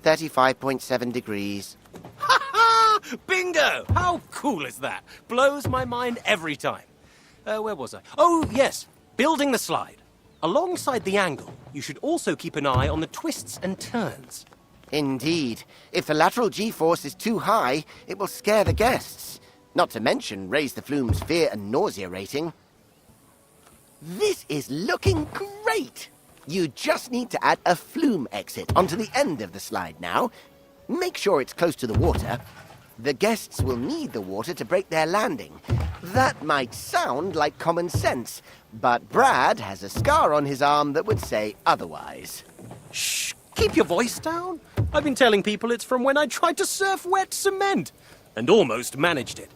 35.7 degrees. Ha ha! Bingo! How cool is that? Blows my mind every time. Where was I? Oh, yes. Building the slide. Alongside the angle, you should also keep an eye on the twists and turns. Indeed. If the lateral G-force is too high, it will scare the guests. Not to mention raise the flume's fear and nausea rating. This is looking great! You just need to add a flume exit onto the end of the slide now. Make sure it's close to the water. The guests will need the water to break their landing. That might sound like common sense, but Brad has a scar on his arm that would say otherwise. Shh! Keep your voice down. I've been telling people it's from when I tried to surf wet cement and almost managed it.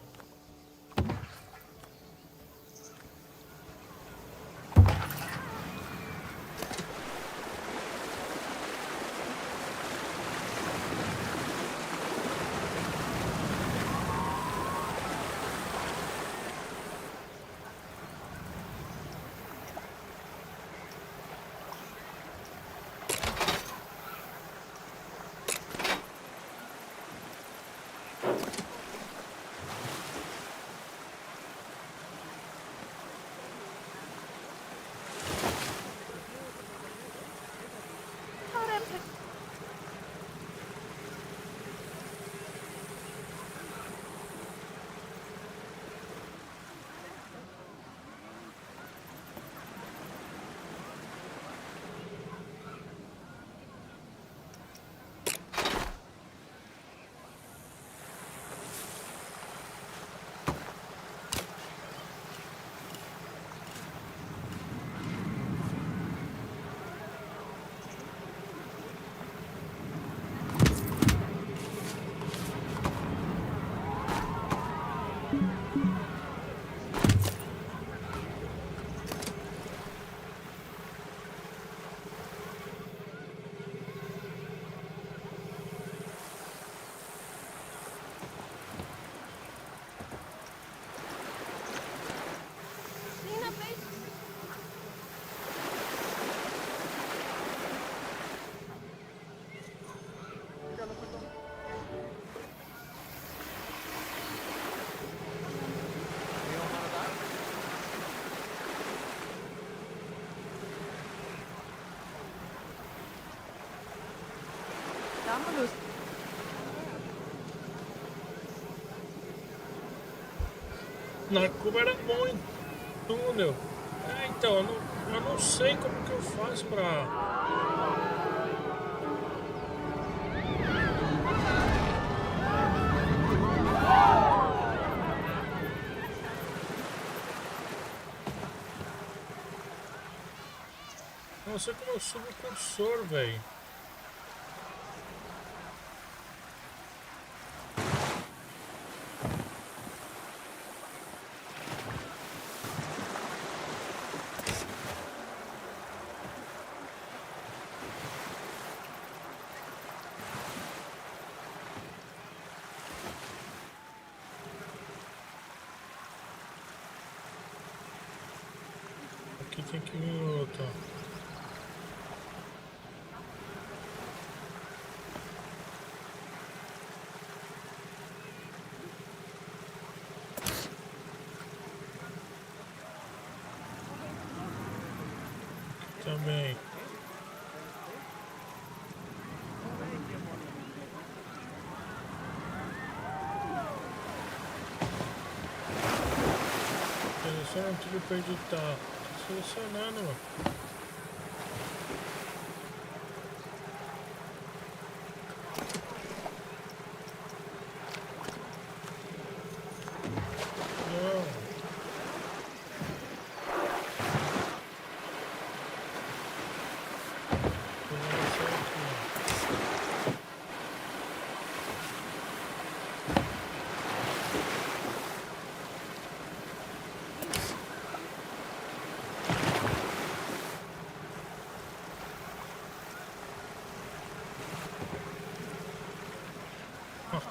Na Cuba era bom em túnel. Então, eu não sei como que eu faço pra... Não sei como eu subo o cursor, velho. aqui tem que vir outro, ó. Também. Seleciona um trilho pra editar. Tô selecionando, mano.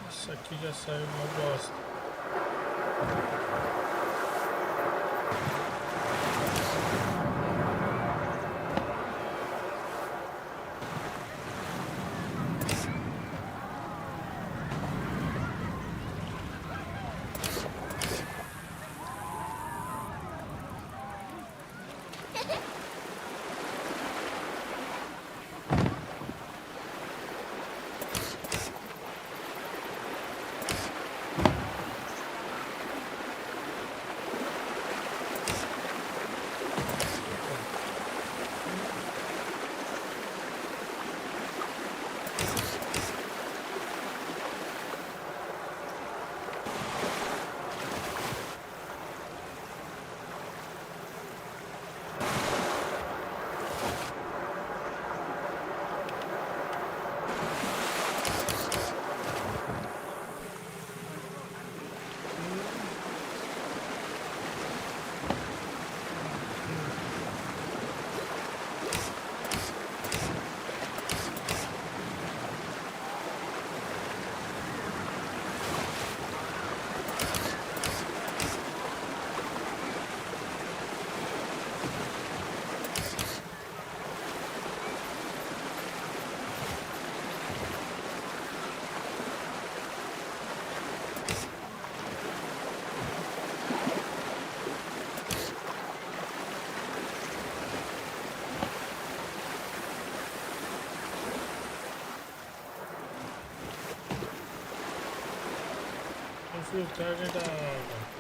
Isso aqui já saiu uma bosta. Filtragem da água.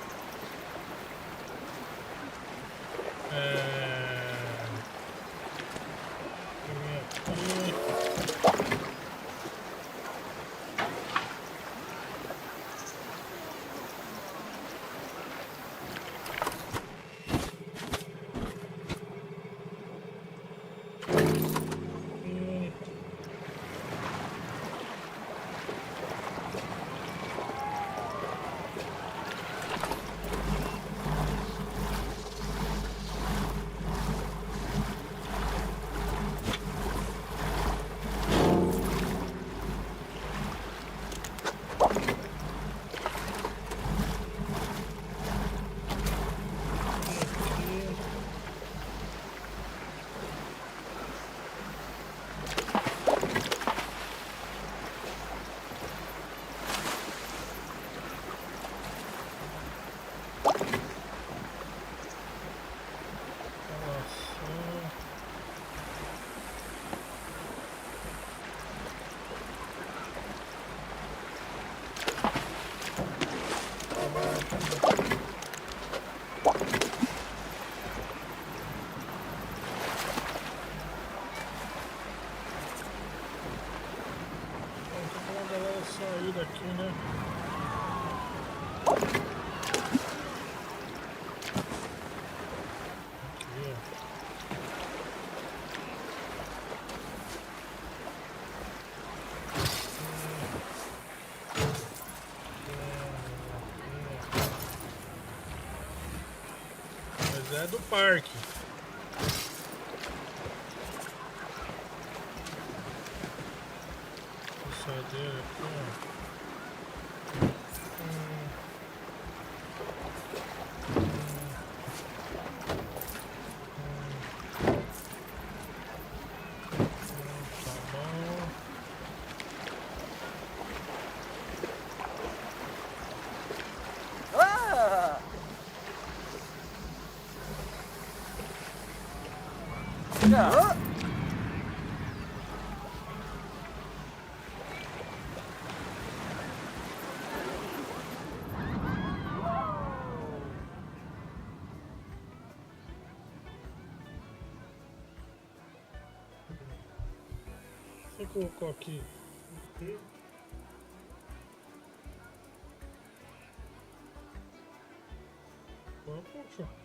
Sair daqui, né? Mas é do parque. Passadeira aqui, ó. Você colocou aqui. Poxa.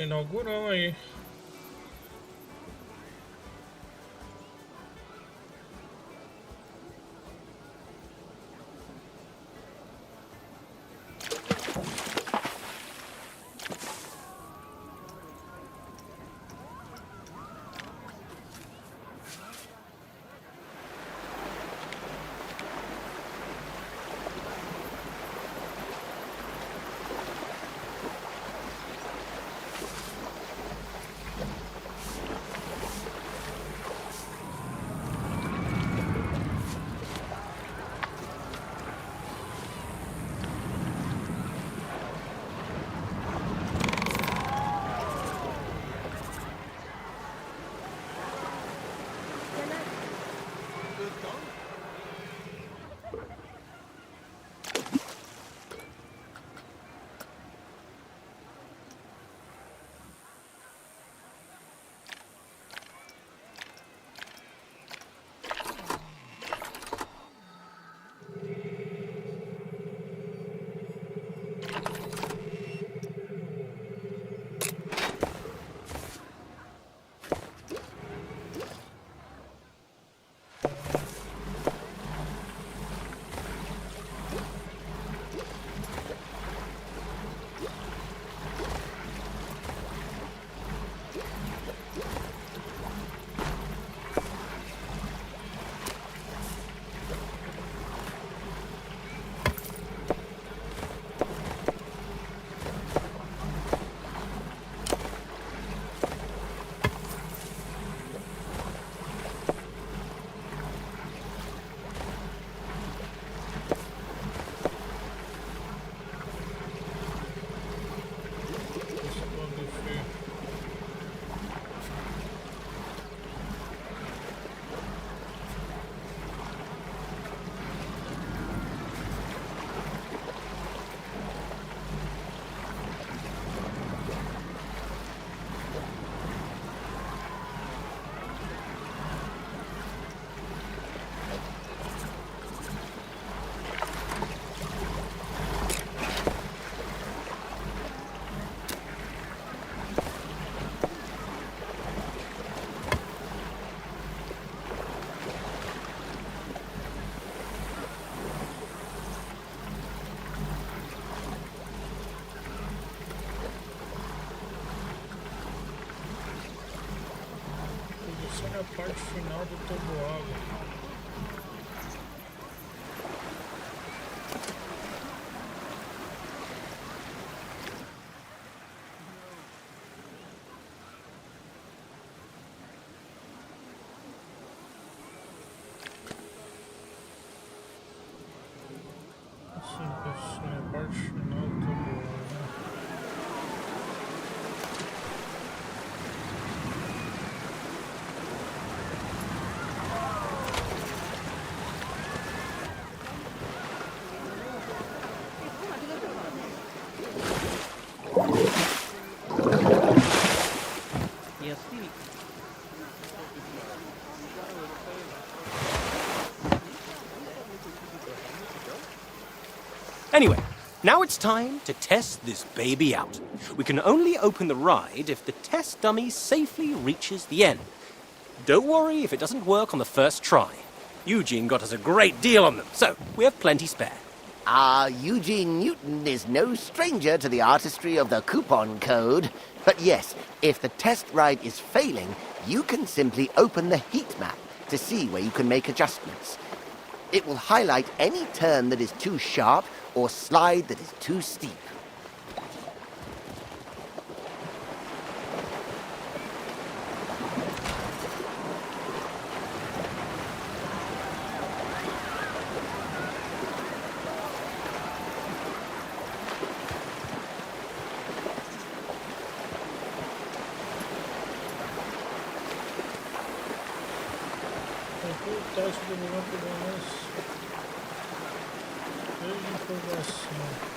Inauguramos aí. a parte final do toboágua. Assim, pessoal, a parte final do toboágua. E assim, Anyway, now it's time to test this baby out. We can only open the ride if the test dummy safely reaches the end. Don't worry if it doesn't work on the first try. Eugene got us a great deal on them, so we have plenty spare. Eugene Newton is no stranger to the artistry of the coupon code. But yes, if the test ride is failing, you can simply open the heat map to see where you can make adjustments. It will highlight any turn that is too sharp or slide that is too steep. Conclua o teste do lugar por menos 3 informação.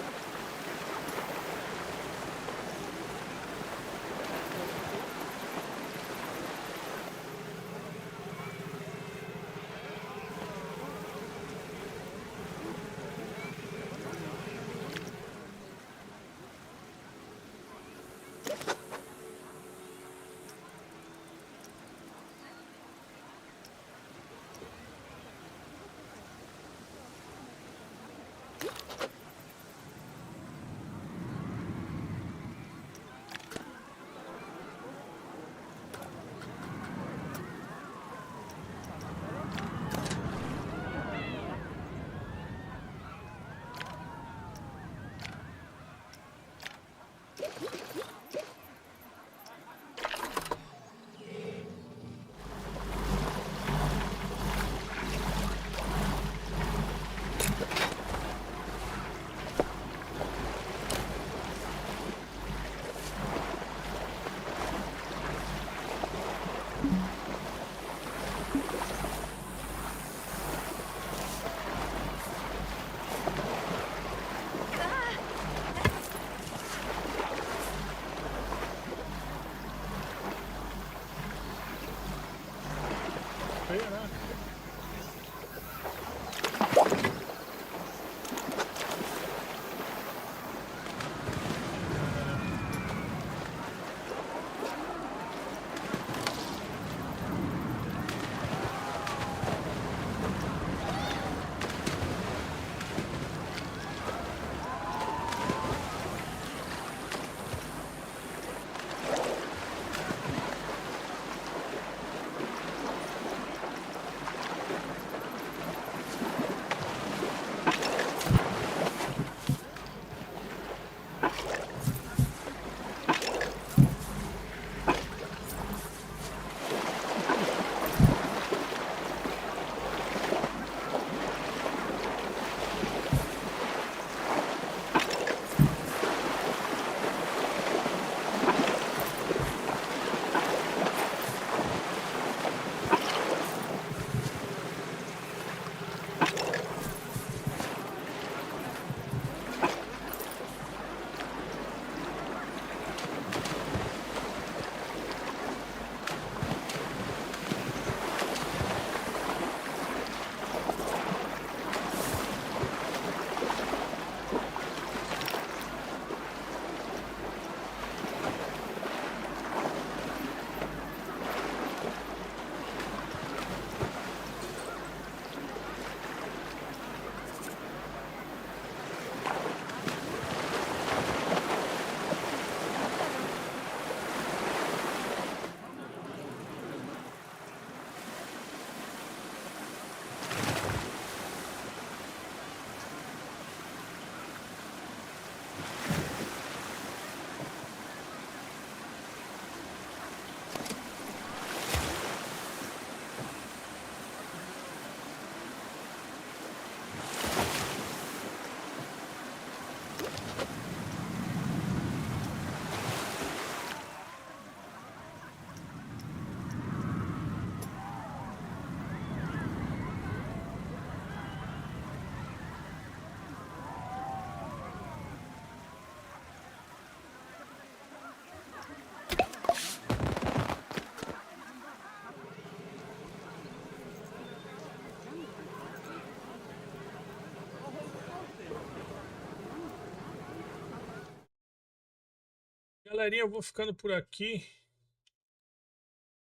Galerinha, eu vou ficando por aqui.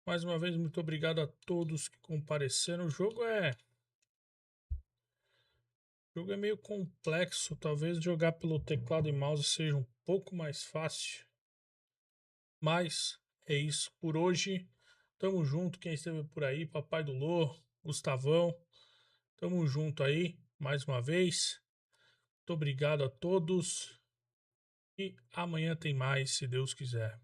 Mais uma vez, muito obrigado a todos que compareceram. O jogo é meio complexo. Talvez jogar pelo teclado e mouse seja um pouco mais fácil. Mas é isso por hoje. Tamo junto. Quem esteve por aí, Papai do Lô, Gustavão. Tamo junto aí, mais uma vez. Muito obrigado a todos. E amanhã tem mais, se Deus quiser.